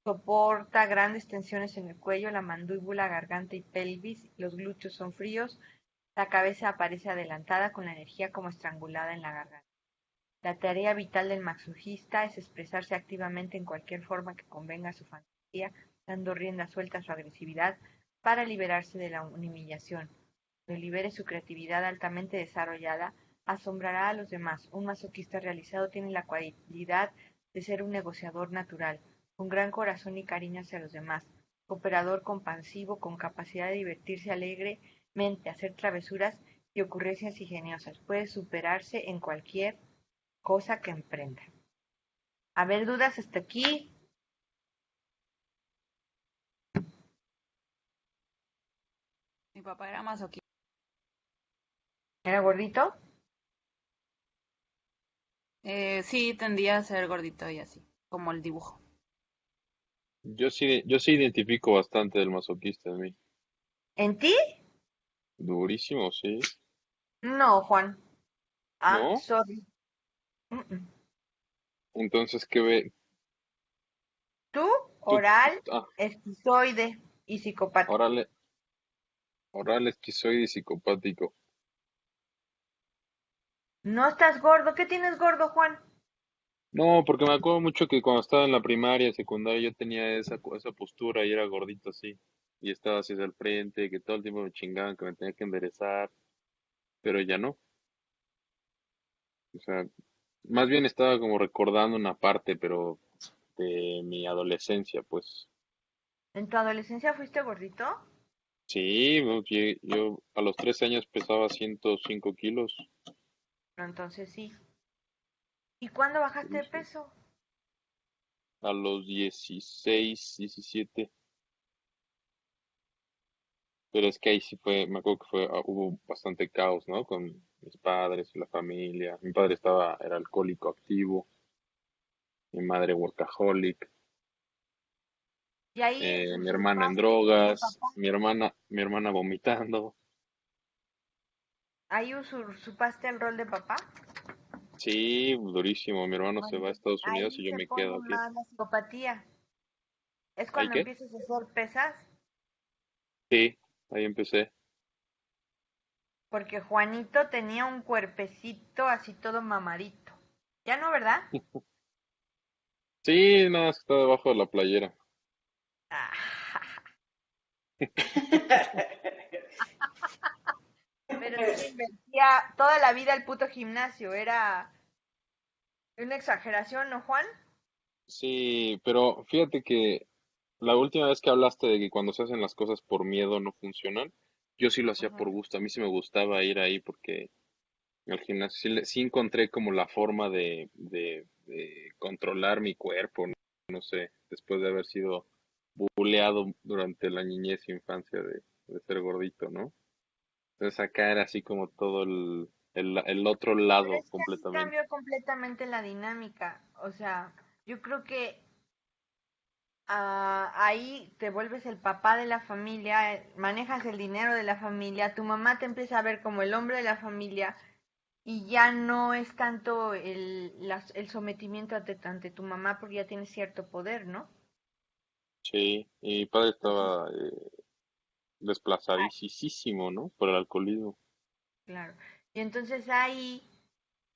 soporta grandes tensiones en el cuello, la mandíbula, garganta y pelvis, los glúteos son fríos, la cabeza aparece adelantada con la energía como estrangulada en la garganta. La tarea vital del masoquista es expresarse activamente en cualquier forma que convenga a su fantasía, dando rienda suelta a su agresividad para liberarse de la humillación. Cuando libere su creatividad altamente desarrollada, asombrará a los demás. Un masoquista realizado tiene la cualidad de ser un negociador natural, con gran corazón y cariño hacia los demás, cooperador compasivo, con capacidad de divertirse alegremente, hacer travesuras y ocurrencias ingeniosas. Puede superarse en cualquier cosa que emprenda. A ver, dudas hasta aquí. Mi papá era masoquista. ¿Era gordito? Sí, tendía a ser gordito y así, como el dibujo. Yo sí identifico bastante del masoquista en mí. ¿En ti? Durísimo, sí. No, Juan. I'm ¿No? sorry. Mm-mm. Entonces, ¿qué ve? Tú, Tú, oral, ah, esquizoide y psicopático. oral, oral esquizoide y psicopático. No estás gordo. ¿Qué tienes gordo, Juan? No, porque me acuerdo mucho que cuando estaba en la primaria, secundaria, yo tenía esa postura y era gordito así. Y estaba hacia el frente, que todo el tiempo me chingaban, que me tenía que enderezar, pero ya no. O sea, más bien estaba como recordando una parte, pero de mi adolescencia, pues. ¿En tu adolescencia fuiste gordito? Sí, no, yo a los 13 años pesaba 105 kilos. No, entonces sí. ¿Y cuándo bajaste de Durísimo. peso? A los 16, 17. Pero es que ahí sí fue, me acuerdo que hubo bastante caos, ¿no? Con mis padres y la familia. Mi padre era alcohólico activo, mi madre workaholic, Y ahí mi hermana en usurpaste el rol de drogas, papá. mi hermana vomitando. Ahí usurpaste el rol de papá. Sí, durísimo. Mi hermano se va a Estados Unidos Ahí y yo se me pone quedo aquí. más la psicopatía. Es ¿Ahí cuando qué? empiezas a hacer pesas, Sí, ahí empecé. porque Juanito tenía un cuerpecito así todo mamadito. Ya no, ¿verdad? Sí, nada, más está debajo de la playera. Ah, pero sí le invertía toda la vida el puto gimnasio. Era una exageración, ¿no, Juan? Sí, pero fíjate que la última vez que hablaste de que cuando se hacen las cosas por miedo no funcionan, yo sí lo hacía Ujú. por gusto. A mí sí me gustaba ir ahí porque al gimnasio sí encontré como la forma de controlar mi cuerpo, no sé, después de haber sido buleado durante la niñez y infancia de ser gordito, ¿no? Entonces acá era así como todo el otro Pero lado es que ahí completamente. cambió completamente la dinámica. O sea, yo creo que ahí te vuelves el papá de la familia, manejas el dinero de la familia, tu mamá te empieza a ver como el hombre de la familia y ya no es tanto el sometimiento ante tu mamá porque ya tienes cierto poder, ¿no? Sí, y mi padre Entonces, estaba ah, desplazadísimo, ¿no? Por el alcoholismo. claro. Y entonces ahí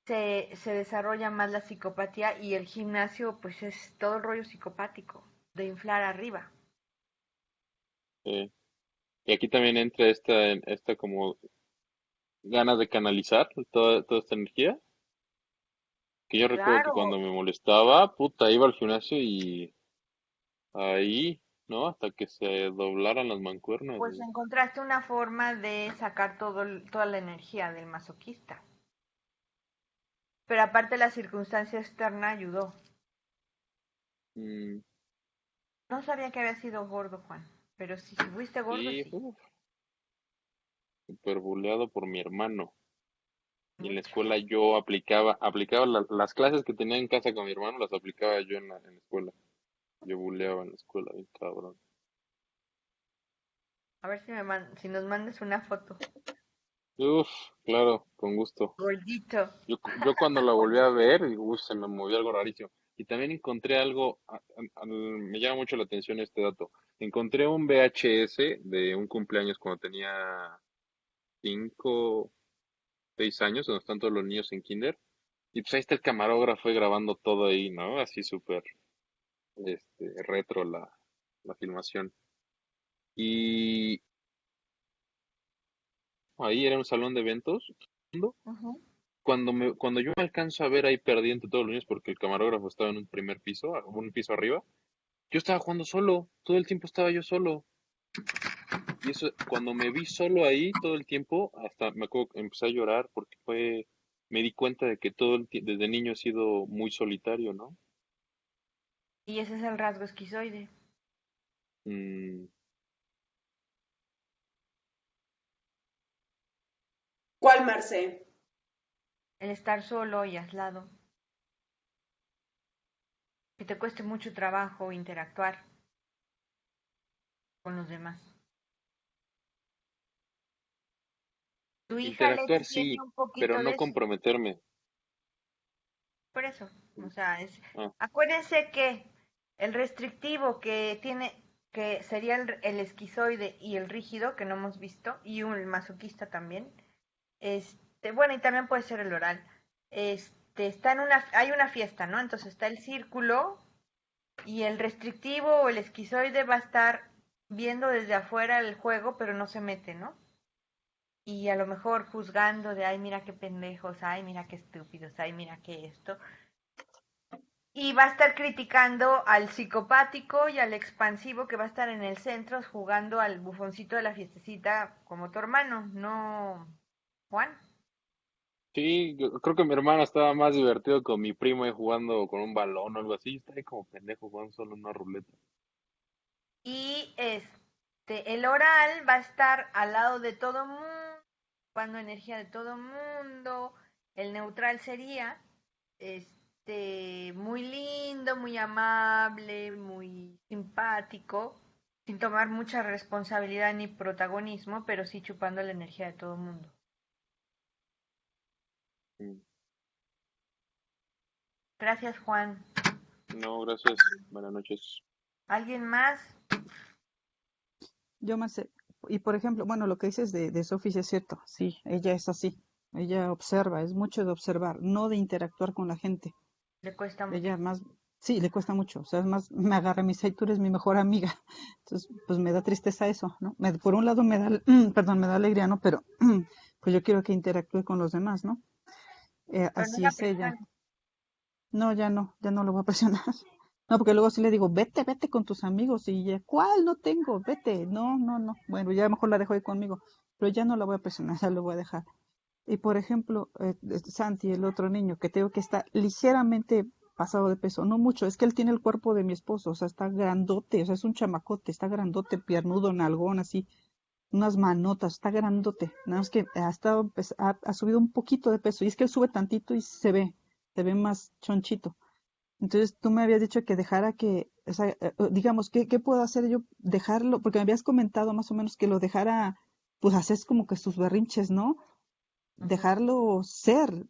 se desarrolla más la psicopatía y el gimnasio pues es todo el rollo psicopático, de inflar arriba. Y aquí también entra esta como ganas de canalizar toda esta energía. Que yo recuerdo que cuando Claro, me molestaba, puta, iba al gimnasio y ahí, ¿no? Hasta que se doblaran las mancuernas. pues encontraste una forma de sacar toda la energía del masoquista. Pero aparte la circunstancia externa ayudó. Mm, No sabía que había sido gordo, Juan. Pero sí, si fuiste gordo, sí, sí. súper buleado por mi hermano. Y en la Mucho. escuela yo aplicaba las clases que tenía en casa con mi hermano, las aplicaba yo en la escuela. Yo buleaba en la escuela, bien cabrón. A ver si nos mandas una foto. Uf, claro, con gusto. Gordito. Yo cuando la volví a ver, se me movió algo rarísimo. Y también encontré algo, me llama mucho la atención este dato. Encontré un VHS de un cumpleaños cuando tenía 5, 6 años, donde están todos los niños en kinder. Y pues ahí está el camarógrafo ahí grabando todo ahí, ¿no? Así súper, retro la filmación. Y ahí era un salón de eventos. Ujú. cuando yo me alcanzo a ver ahí perdido entre todos los niños porque el camarógrafo estaba en un primer piso, un piso arriba, yo estaba jugando solo, todo el tiempo estaba yo solo. Y eso, cuando me vi solo ahí todo el tiempo, hasta me acuerdo que empecé a llorar porque me di cuenta de que desde niño he sido muy solitario, ¿no? Y ese es el rasgo esquizoide. Mm, ¿Cuál, Marce? El estar solo y aislado. Que te cueste mucho trabajo interactuar con los demás. Tu hija interactuar Leti tiene sí, un pero poquito de no eso. comprometerme. Por eso, o sea, Ah, acuérdense que el restrictivo que tiene, que sería el esquizoide y el rígido, que no hemos visto, y el masoquista también, bueno, y también puede ser el oral, está hay una fiesta, ¿no? Entonces está el círculo y el restrictivo o el esquizoide va a estar viendo desde afuera el juego, pero no se mete, ¿no? Y a lo mejor juzgando de, ay, mira qué pendejos, ay, mira qué estúpidos, ay, mira qué esto. Y va a estar criticando al psicopático y al expansivo que va a estar en el centro jugando al bufoncito de la fiestecita como tu hermano, ¿no, Juan? sí, yo creo que mi hermana estaba más divertido con mi primo ahí jugando con un balón o algo así. Está ahí como pendejo jugando solo una ruleta. Y el oral va a estar al lado de todo mundo, ocupando energía de todo mundo. El neutral sería muy lindo, muy amable, muy simpático, sin tomar mucha responsabilidad ni protagonismo, pero sí chupando la energía de todo mundo. Mm. Gracias, Juan. No, gracias. Buenas noches. ¿Alguien más? Yo más sé. Y por ejemplo, bueno, lo que dices de Sophie sí es cierto. Sí, ella es así. Ella observa, es mucho de observar, no de interactuar con la gente. Le cuesta mucho. Ella más, sí, le cuesta mucho. O sea, es más, me agarra y me dice, tú eres mi mejor amiga. Entonces, pues me da tristeza eso, ¿no? Por un lado me da, perdón, me da alegría, ¿no? Pero pues yo quiero que interactúe con los demás, ¿no? Pero no Así la es ella. presiona. No, ya no lo voy a presionar. No, porque luego sí le digo, vete con tus amigos. Y ella, ¿cuál? No tengo, vete. No. Bueno, ya mejor la dejo ahí conmigo. Pero ya no la voy a presionar, ya lo voy a dejar. Y por ejemplo, Santi, el otro niño, que tengo que está ligeramente pasado de peso, no mucho, es que él tiene el cuerpo de mi esposo, o sea, está grandote, o sea, es un chamacote, está grandote, piernudo, nalgón, así, unas manotas, está grandote, nada más que ha estado, ha subido un poquito de peso, y es que él sube tantito y se ve más chonchito. Entonces tú me habías dicho que dejara que, o sea, digamos, ¿qué puedo hacer yo? Dejarlo, porque me habías comentado más o menos que lo dejara, pues hacer como que sus berrinches, ¿no? Ujú. Dejarlo ser,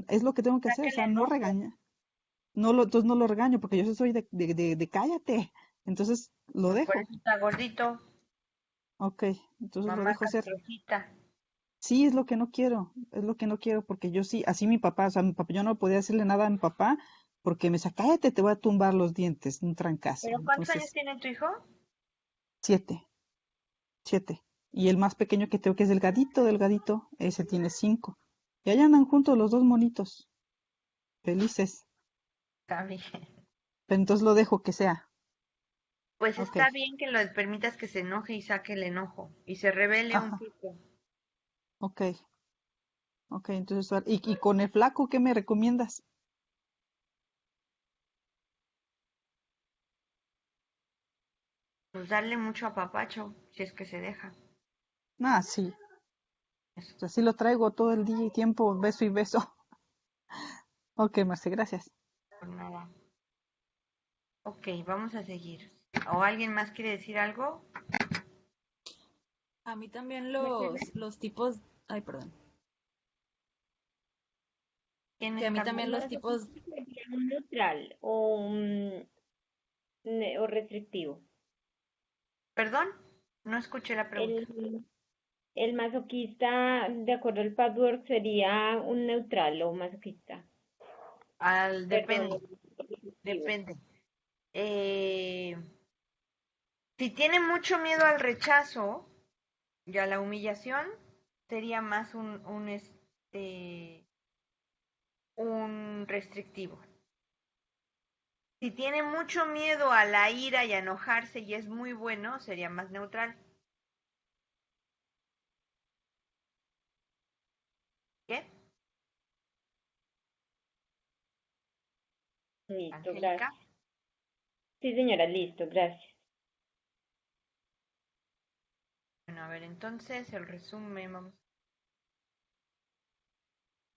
es lo que tengo que hacer, o Sáquele sea, no enojo. regaña, entonces no lo regaño, porque yo sí soy de cállate, entonces lo Por dejo, eso está gordito, ok, entonces lo mamá dejo ser. castrocita. Sí, es lo que no quiero, porque yo sí, así mi papá, o sea, mi papá, yo no podía decirle nada a mi papá, porque me decía, cállate, te voy a tumbar los dientes, un trancazo, ¿Pero cuántos años entonces, tiene tu hijo? 7, 7, y el más pequeño que tengo, que es delgadito, ese tiene 5, y allá andan juntos los dos monitos, felices, Está bien. pero entonces lo dejo que sea. Pues Ok, está bien que lo permitas que se enoje y saque el enojo y se revele un ajá, poco. ok, ok, entonces, y con el flaco, ¿qué me recomiendas? Pues darle mucho apapacho, si es que se deja. Ah, sí, Eso, así lo traigo todo el día y tiempo, beso y beso. Ok, Marce, gracias. por nada. Ok, vamos a seguir. ¿O alguien más quiere decir algo? A mí también Me quedé los tipos, ay, perdón, ¿Quién que a mí está el también los hablando? tipos, masoquista sería un neutral o un o restrictivo. ¿Perdón? No escuché la pregunta. El, el masoquista, de acuerdo al patchwork, sería un neutral o masoquista. Perdón, Depende, el restrictivo. depende. Eh, si tiene mucho miedo al rechazo y a la humillación, sería más un un restrictivo. Si tiene mucho miedo a la ira y a enojarse y es muy bueno, sería más neutral. ¿Qué? Listo, Angélica. gracias. Sí, señora, listo, gracias. Bueno, a ver, entonces el resumen, vamos.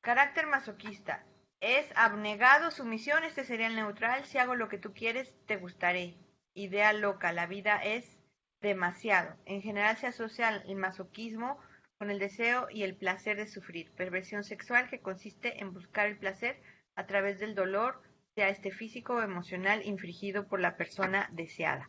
Carácter masoquista. Es abnegado, sumisión, este sería el neutral. Si hago lo que tú quieres, te gustaré. Idea loca, la vida es demasiado. En general se asocia el masoquismo con el deseo y el placer de sufrir. Perversión sexual que consiste en buscar el placer a través del dolor, sea este físico o emocional, infligido por la persona deseada.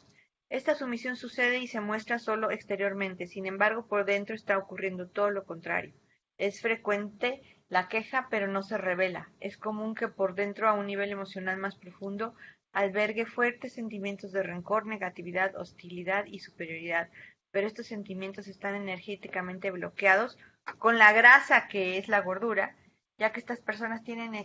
Esta sumisión sucede y se muestra solo exteriormente, sin embargo, por dentro está ocurriendo todo lo contrario. Es frecuente la queja, pero no se revela. Es común que por dentro, a un nivel emocional más profundo, albergue fuertes sentimientos de rencor, negatividad, hostilidad y superioridad, pero estos sentimientos están energéticamente bloqueados con la grasa que es la gordura, ya que estas personas temen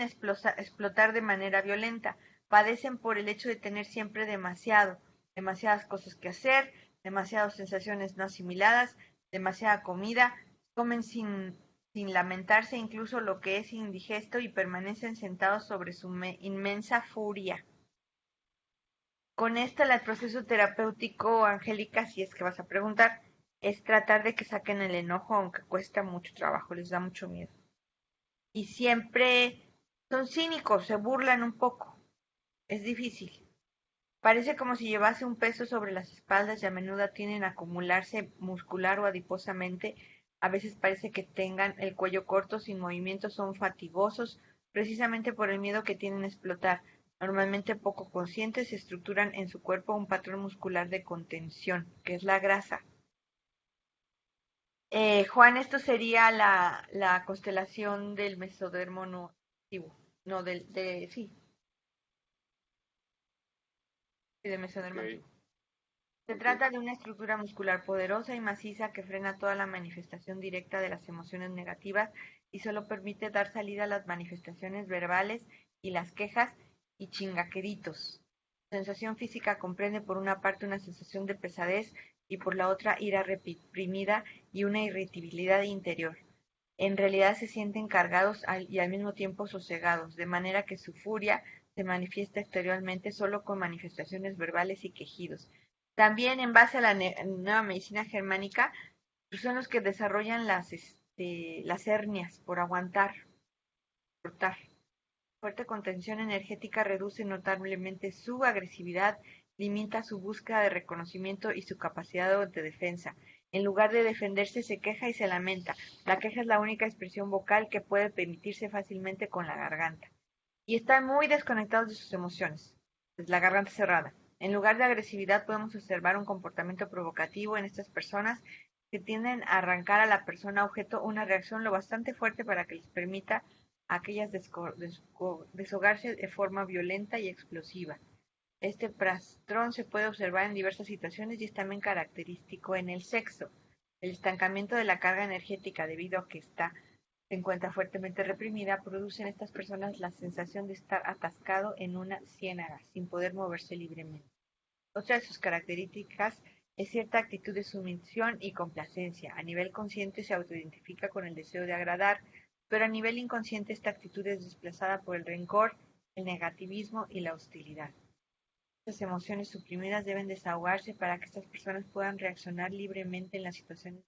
explotar de manera violenta, padecen por el hecho de tener siempre demasiadas cosas que hacer, demasiadas sensaciones no asimiladas, demasiada comida, comen sin lamentarse incluso lo que es indigesto y permanecen sentados sobre su inmensa furia. Con esta, el proceso terapéutico, Angélica, si es que vas a preguntar, es tratar de que saquen el enojo, aunque cuesta mucho trabajo, les da mucho miedo. Y siempre son cínicos, se burlan un poco, es difícil. Parece como si llevase un peso sobre las espaldas y a menudo tienden a acumularse muscular o adiposamente. A veces parece que tengan el cuello corto, sin movimiento, son fatigosos, precisamente por el miedo que tienen a explotar. Normalmente poco conscientes, se estructuran en su cuerpo un patrón muscular de contención, que es la grasa. Juan, esto sería la constelación del mesodermo no activo. No, sí, del mesodermo Ok. activo. Se Ok. trata de una estructura muscular poderosa y maciza que frena toda la manifestación directa de las emociones negativas y solo permite dar salida a las manifestaciones verbales y las quejas y chingaqueritos. La sensación física comprende por una parte una sensación de pesadez y por la otra ira reprimida y una irritabilidad interior. En realidad se sienten cargados y al mismo tiempo sosegados, de manera que su furia se manifiesta exteriormente solo con manifestaciones verbales y quejidos. También, en base a la nueva medicina germánica, son los que desarrollan las hernias por aguantar, cortar. Fuerte contención energética reduce notablemente su agresividad, limita su búsqueda de reconocimiento y su capacidad de defensa. En lugar de defenderse, se queja y se lamenta. La queja es la única expresión vocal que puede permitirse fácilmente con la garganta. Y están muy desconectados de sus emociones. Es la garganta cerrada. En lugar de agresividad, podemos observar un comportamiento provocativo en estas personas que tienden a arrancar a la persona objeto una reacción lo bastante fuerte para que les permita a aquellas deshogarse de forma violenta y explosiva. Este patrón se puede observar en diversas situaciones y es también característico en el sexo. El estancamiento de la carga energética debido a que se encuentra fuertemente reprimida produce en estas personas la sensación de estar atascado en una ciénaga sin poder moverse libremente. Otra de sus características es cierta actitud de sumisión y complacencia. A nivel consciente se autoidentifica con el deseo de agradar, pero a nivel inconsciente esta actitud es desplazada por el rencor, el negativismo y la hostilidad. Estas emociones suprimidas deben desahogarse para que estas personas puedan reaccionar libremente en las situaciones.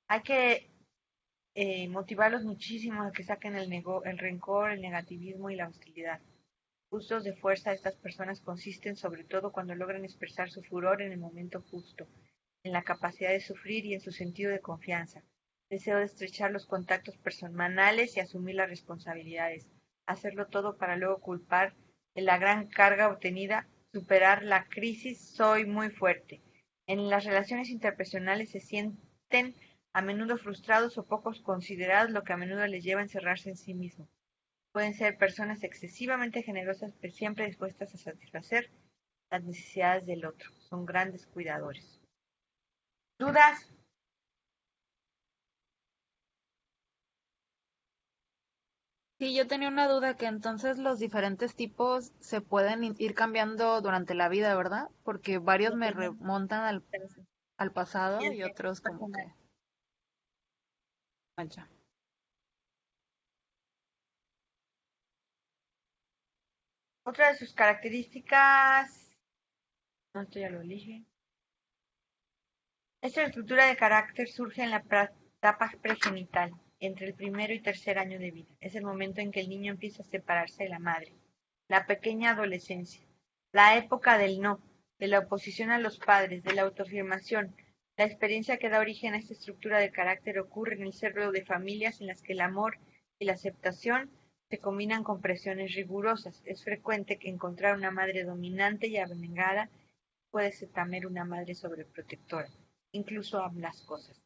Hay que motivarlos muchísimo a que saquen el rencor, el negativismo y la hostilidad. Usos de fuerza de estas personas consisten sobre todo cuando logran expresar su furor en el momento justo, en la capacidad de sufrir y en su sentido de confianza. Deseo de estrechar los contactos personales y asumir las responsabilidades. Hacerlo todo para luego culpar de la gran carga obtenida, superar la crisis, soy muy fuerte. En las relaciones interpersonales se sienten a menudo frustrados o pocos considerados, lo que a menudo les lleva a encerrarse en sí mismos. Pueden ser personas excesivamente generosas, pero siempre dispuestas a satisfacer las necesidades del otro. Son grandes cuidadores. ¿Dudas? Sí, yo tenía una duda que entonces los diferentes tipos se pueden ir cambiando durante la vida, ¿verdad? Porque varios me remontan al pasado y otros como que... Vaya. Otra de sus características, no, esto ya lo dije. Esta estructura de carácter surge en la etapa pregenital, entre el primero y tercer año de vida. Es el momento en que el niño empieza a separarse de la madre. La pequeña adolescencia. La época del no, de la oposición a los padres, de la autoafirmación. La experiencia que da origen a esta estructura de carácter ocurre en el seno de familias en las que el amor y la aceptación se combinan con presiones rigurosas. Es frecuente que encontrar una madre dominante y abnegada puede ser también una madre sobreprotectora, incluso ambas cosas.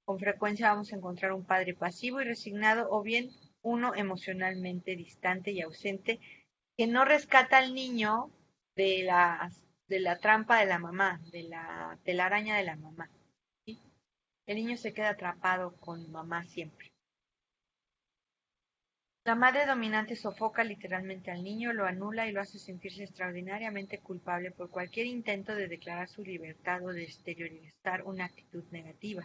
Con frecuencia vamos a encontrar un padre pasivo y resignado o bien uno emocionalmente distante y ausente que no rescata al niño de la trampa de la mamá, de la telaraña de la mamá. ¿Sí? El niño se queda atrapado con mamá siempre. La madre dominante sofoca literalmente al niño, lo anula y lo hace sentirse extraordinariamente culpable por cualquier intento de declarar su libertad o de exteriorizar una actitud negativa.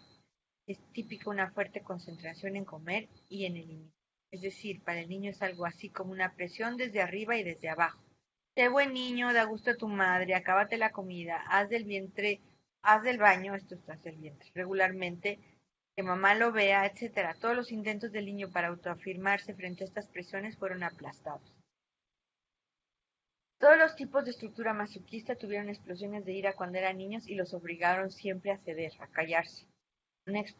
Es típica una fuerte concentración en comer y en el límite. Es decir, para el niño es algo así como una presión desde arriba y desde abajo. Sé buen niño, da gusto a tu madre, acábate la comida, haz del vientre, haz del baño, esto es haz del vientre, regularmente, que mamá lo vea, etcétera. Todos los intentos del niño para autoafirmarse frente a estas presiones fueron aplastados. Todos los tipos de estructura masoquista tuvieron explosiones de ira cuando eran niños y los obligaron siempre a ceder, a callarse.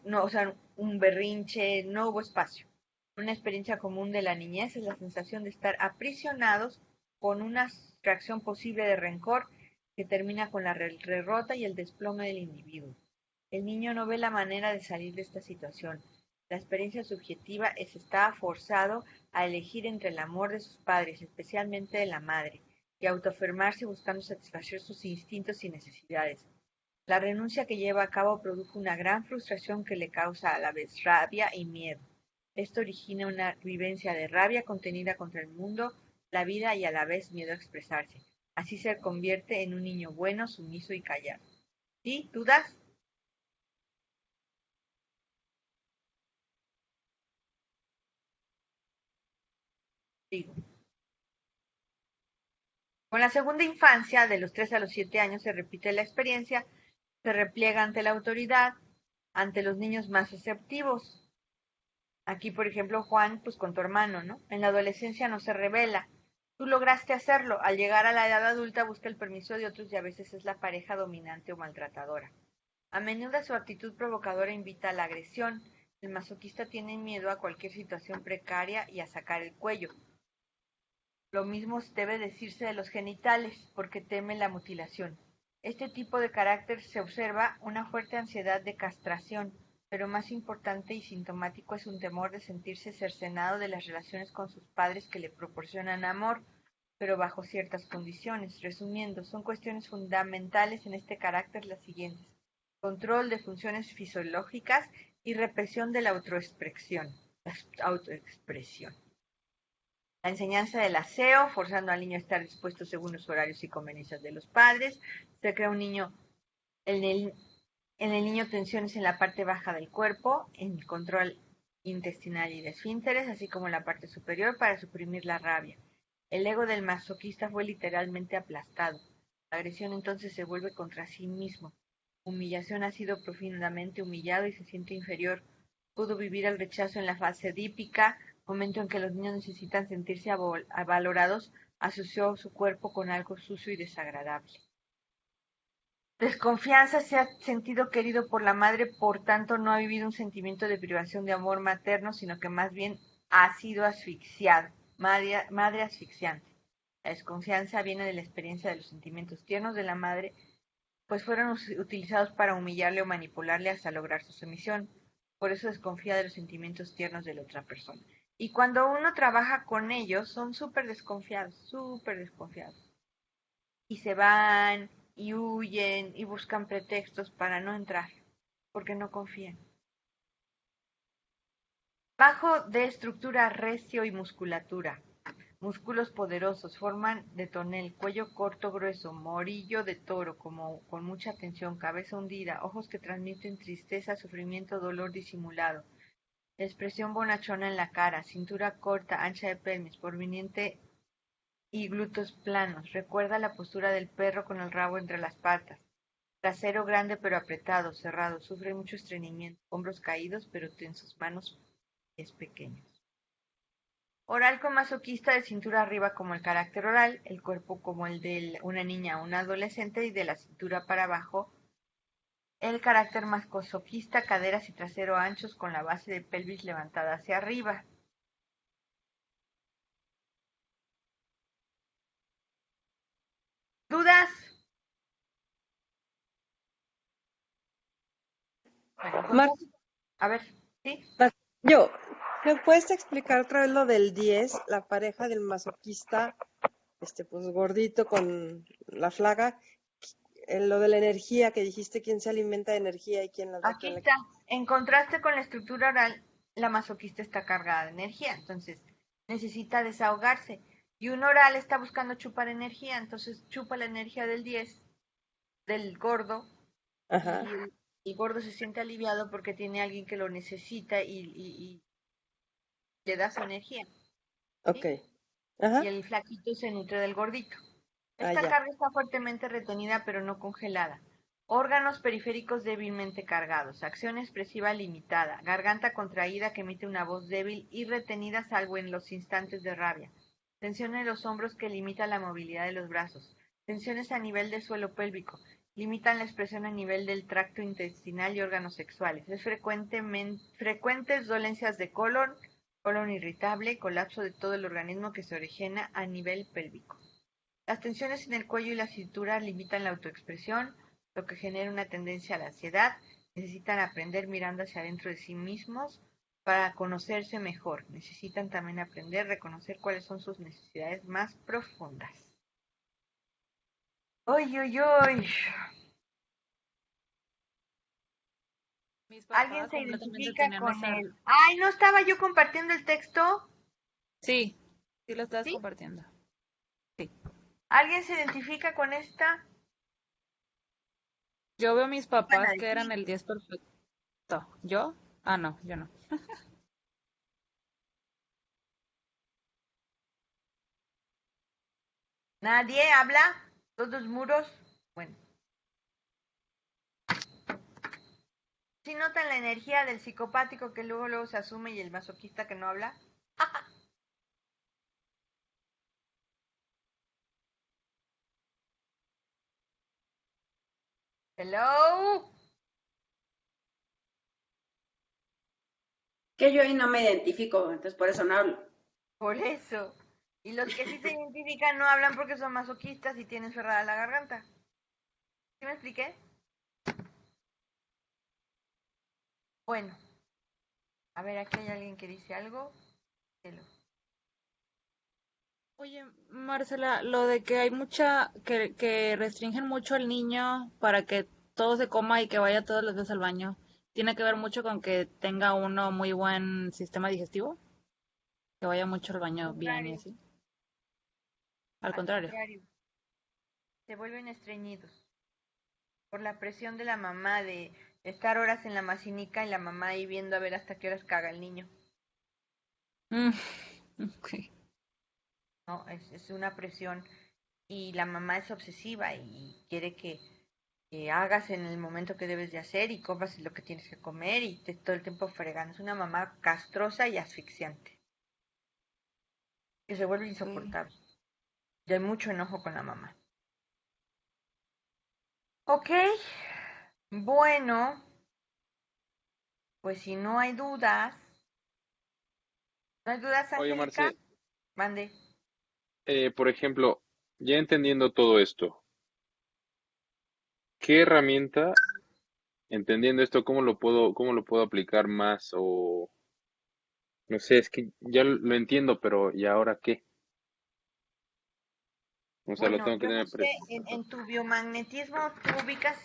No, o sea, un berrinche, no hubo espacio. Una experiencia común de la niñez es la sensación de estar aprisionados con una reacción posible de rencor que termina con la derrota y el desplome del individuo. El niño no ve la manera de salir de esta situación. La experiencia subjetiva está forzado a elegir entre el amor de sus padres, especialmente de la madre, y autoafirmarse buscando satisfacer sus instintos y necesidades. La renuncia que lleva a cabo produjo una gran frustración que le causa a la vez rabia y miedo. Esto origina una vivencia de rabia contenida contra el mundo, la vida y a la vez miedo a expresarse. Así se convierte en un niño bueno, sumiso y callado. ¿Sí? ¿Dudas? Digo. Con la segunda infancia, de los 3 a los 7 años, se repite la experiencia, se repliega ante la autoridad, ante los niños más receptivos. Aquí, por ejemplo, Juan, pues con tu hermano, ¿no? En la adolescencia no se revela. Tú lograste hacerlo. Al llegar a la edad adulta busca el permiso de otros y a veces es la pareja dominante o maltratadora. A menudo su actitud provocadora invita a la agresión. El masoquista tiene miedo a cualquier situación precaria y a sacar el cuello. Lo mismo debe decirse de los genitales, porque teme la mutilación. Este tipo de carácter se observa una fuerte ansiedad de castración, pero más importante y sintomático es un temor de sentirse cercenado de las relaciones con sus padres que le proporcionan amor, pero bajo ciertas condiciones. Resumiendo, son cuestiones fundamentales en este carácter las siguientes: control de funciones fisiológicas y represión de la autoexpresión. La enseñanza del aseo, forzando al niño a estar dispuesto según los horarios y conveniencias de los padres. Se crea un niño, en el niño tensiones en la parte baja del cuerpo, en el control intestinal y de esfínteres, así como en la parte superior para suprimir la rabia. El ego del masoquista fue literalmente aplastado. La agresión entonces se vuelve contra sí mismo. Humillación, ha sido profundamente humillado y se siente inferior. Pudo vivir el rechazo en la fase dípica, momento en que los niños necesitan sentirse valorados, asoció su cuerpo con algo sucio y desagradable. Desconfianza, se ha sentido querido por la madre, por tanto no ha vivido un sentimiento de privación de amor materno, sino que más bien ha sido asfixiado, madre asfixiante. La desconfianza viene de la experiencia de los sentimientos tiernos de la madre, pues fueron utilizados para humillarle o manipularle hasta lograr su sumisión. Por eso desconfía de los sentimientos tiernos de la otra persona. Y cuando uno trabaja con ellos, son súper desconfiados, súper desconfiados. Y se van, y huyen, y buscan pretextos para no entrar, porque no confían. Bajo de estructura recio y musculatura. Músculos poderosos, forman de tonel, cuello corto grueso, morillo de toro, como con mucha tensión, cabeza hundida, ojos que transmiten tristeza, sufrimiento, dolor disimulado. Expresión bonachona en la cara, cintura corta, ancha de pelvis, proveniente y glúteos planos. Recuerda la postura del perro con el rabo entre las patas. Trasero grande pero apretado, cerrado, sufre mucho estreñimiento, hombros caídos pero tensos, manos, pies pequeños. Oral con masoquista de cintura arriba como el carácter oral, el cuerpo como el de una niña o un adolescente y de la cintura para abajo el carácter masoquista, caderas y trasero anchos con la base de pelvis levantada hacia arriba. ¿Dudas? Bueno, Mar, a ver, ¿sí? yo, ¿me puedes explicar otra vez lo del 10, la pareja del masoquista, pues gordito con la flaca, lo de la energía que dijiste, quién se alimenta de energía y quién la da, Aquí está. En contraste con la estructura oral, la masoquista está cargada de energía, entonces necesita desahogarse. Y un oral está buscando chupar energía, entonces chupa la energía del 10, del gordo, Ajá, y el gordo se siente aliviado porque tiene alguien que lo necesita y le da su energía, ok, ¿sí? ajá, Y el flaquito se nutre del gordito. Esta ya, carga está fuertemente retenida pero no congelada. Órganos periféricos débilmente cargados. Acción expresiva limitada. Garganta contraída que emite una voz débil y retenida salvo en los instantes de rabia. Tensión en los hombros que limita la movilidad de los brazos. Tensiones a nivel del suelo pélvico. Limitan la expresión a nivel del tracto intestinal y órganos sexuales. Es frecuentes dolencias de colon irritable, colapso de todo el organismo que se origina a nivel pélvico. Las tensiones en el cuello y la cintura limitan la autoexpresión, lo que genera una tendencia a la ansiedad. Necesitan aprender mirando hacia adentro de sí mismos para conocerse mejor. Necesitan también aprender a reconocer cuáles son sus necesidades más profundas. ¡Uy, uy, uy! Mis ¿Alguien papás se completamente identifica tenían con esa... él? ¡Ay, no estaba yo compartiendo el texto! Sí, sí lo estás ¿Sí? compartiendo. Sí. ¿Alguien se identifica con esta? Yo veo a mis ¿Qué van a papás que eran decir? el 10 perfecto. ¿Yo? Ah, no, yo no. ¿Nadie habla? ¿Todos muros? Bueno. ¿Sí notan la energía del psicopático que luego se asume y el masoquista que no habla? Hello. Que yo ahí no me identifico, entonces por eso no hablo. Por eso. Y los que sí se identifican no hablan porque son masoquistas y tienen cerrada la garganta. ¿Sí me expliqué? Bueno, a ver, aquí hay alguien que dice algo. Díselo. Oye, Marcela, lo de que hay que restringen mucho al niño para que todo se coma y que vaya todas las veces al baño, ¿tiene que ver mucho con que tenga uno muy buen sistema digestivo? Que vaya mucho al Al baño bien y contrario, así. Al al contrario. contrario. Se vuelven estreñidos por la presión de la mamá de estar horas en la macinica y la mamá ahí viendo a ver hasta qué horas caga el niño. Mm, ok. ¿No? Es una presión y la mamá es obsesiva y quiere que hagas en el momento que debes de hacer y comas lo que tienes que comer y te, todo el tiempo fregando. Es una mamá castrosa y asfixiante, que se vuelve ok. insoportable. Y hay mucho enojo con la mamá. Ok, bueno, pues si ¿no hay dudas, Oye, Angélica? Marce, Mande. por ejemplo, ya entendiendo todo esto, ¿qué herramienta, entendiendo esto, cómo lo puedo aplicar más? O no sé, es que ya lo entiendo, pero ¿y ahora qué? O sea, lo Bueno, tengo que yo no tener sé, en tu biomagnetismo, ¿tú ubicas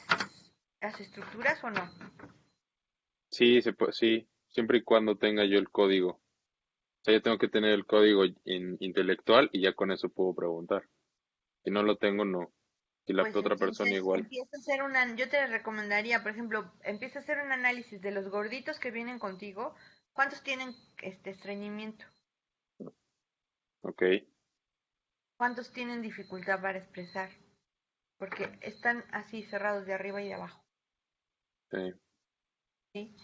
las estructuras o no? Sí, sí, siempre y cuando tenga yo el código. O sea, yo tengo que tener el código intelectual y ya con eso puedo preguntar. Si no lo tengo, no. Si la Pues otra persona entonces igual. empieza a hacer yo te recomendaría, por ejemplo, empieza a hacer un análisis de los gorditos que vienen contigo, ¿cuántos tienen estreñimiento? Ok, ¿Cuántos tienen dificultad para expresar? Porque están así cerrados de arriba y de abajo, sí. ¿sí?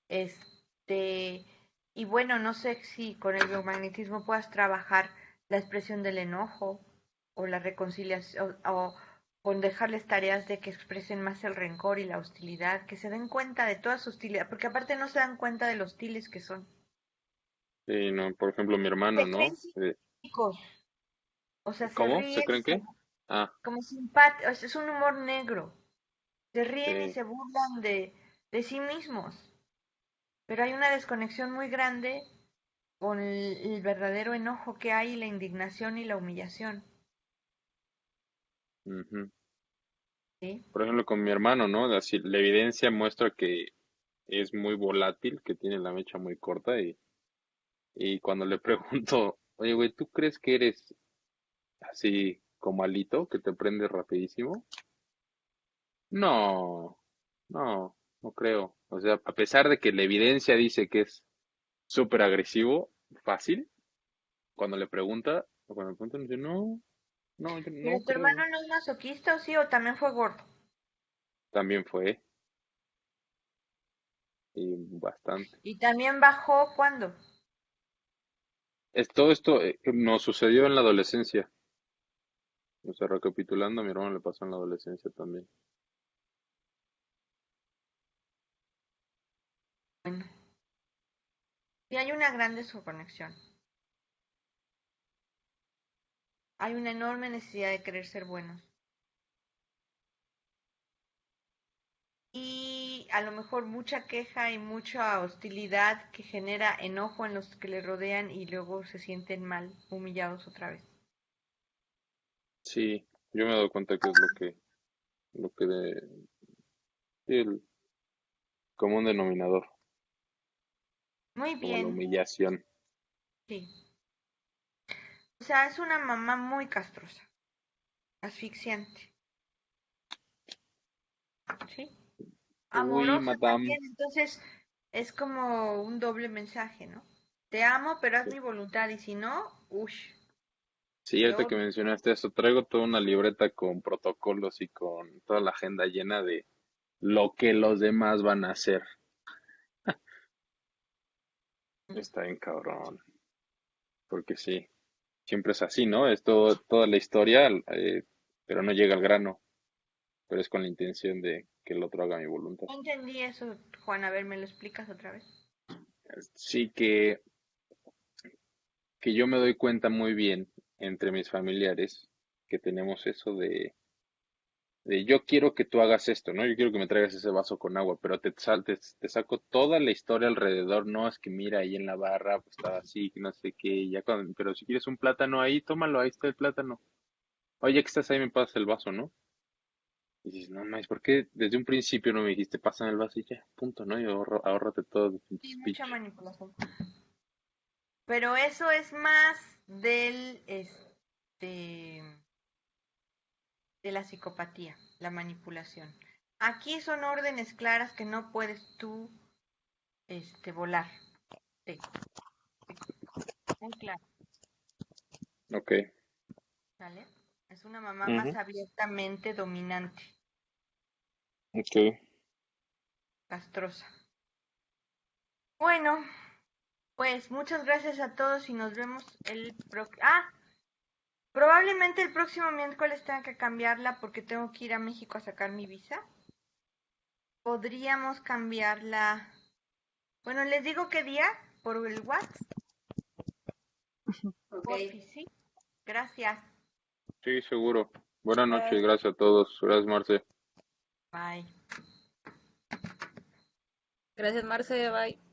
Este, y bueno, no sé si con el biomagnetismo puedas trabajar la expresión del enojo o la reconciliación o con dejarles tareas de que expresen más el rencor y la hostilidad, que se den cuenta de toda su hostilidad, porque aparte no se dan cuenta de los hostiles que son. Sí, no, por ejemplo, mi hermano, Se ¿no? creen simpáticos, o sea, se ¿Cómo? ¿Se ríen creen qué? Ah, como simpáticos, es un humor negro, se ríen y sí. se burlan de sí mismos, pero hay una desconexión muy grande con el verdadero enojo que hay, la indignación y la humillación, Ujú. ¿sí? Por ejemplo, con mi hermano, ¿no? Así, la evidencia muestra que es muy volátil, que tiene la mecha muy corta y cuando le pregunto, oye, güey, ¿tú crees que eres así como Alito, que te prende rapidísimo? No, no creo. O sea, a pesar de que la evidencia dice que es súper agresivo, fácil, cuando le pregunta, o cuando le preguntan, dice, no, yo Pero no tu hermano creo. no es masoquista, ¿o sí? ¿O también fue gordo? También fue, y bastante. Y también bajó, ¿cuándo? Todo esto nos sucedió en la adolescencia. O sea, recapitulando, a mi hermano le pasó en la adolescencia también. Bueno, sí hay una gran desconexión. Hay una enorme necesidad de querer ser buenos. Y a lo mejor mucha queja y mucha hostilidad que genera enojo en los que le rodean y luego se sienten mal, humillados otra vez. Sí, yo me he dado cuenta que es sí, el común denominador, Muy como la bien, humillación. sí. O sea, es una mamá muy castrosa, asfixiante, ¿sí? Uy, Amorosa madame. también, entonces es como un doble mensaje, ¿no? Te amo, pero haz mi voluntad y si no, ush, Sí, te ahorita que odio. mencionaste eso, traigo toda una libreta con protocolos y con toda la agenda llena de lo que los demás van a hacer. Está bien cabrón, porque sí, siempre es así, ¿no? Es toda la historia, pero no llega al grano, pero es con la intención de que el otro haga mi voluntad. No entendí eso, Juan, a ver, ¿me lo explicas otra vez? Sí que yo me doy cuenta muy bien entre mis familiares que tenemos eso de yo quiero que tú hagas esto, ¿no? Yo quiero que me traigas ese vaso con agua, pero te saco toda la historia alrededor, no es que mira ahí en la barra, pues estaba así, que no sé qué, pero si quieres un plátano ahí, tómalo, ahí está el plátano. Oye, que estás ahí, me pasas el vaso, ¿no? Y dices, no más, ¿por qué desde un principio no me dijiste, pásame el vaso y ya, punto, ¿no? Y ahórrate todo el pinche Sí, mucha speech. manipulación. Pero eso es más de la psicopatía, la manipulación. Aquí son órdenes claras que no puedes tú, volar. Sí, sí, muy claro, Ok. ¿sale? Es una mamá más Ujú, abiertamente dominante, ok. castrosa. Bueno, pues muchas gracias a todos y nos vemos probablemente el próximo miércoles tenga que cambiarla porque tengo que ir a México a sacar mi visa. Podríamos cambiarla. Bueno, les digo qué día por el WhatsApp. Ok. Porfi, sí. Gracias. Sí, seguro. Buenas noches, Bye. gracias a todos. Gracias, Marce. Bye. Gracias, Marce, bye.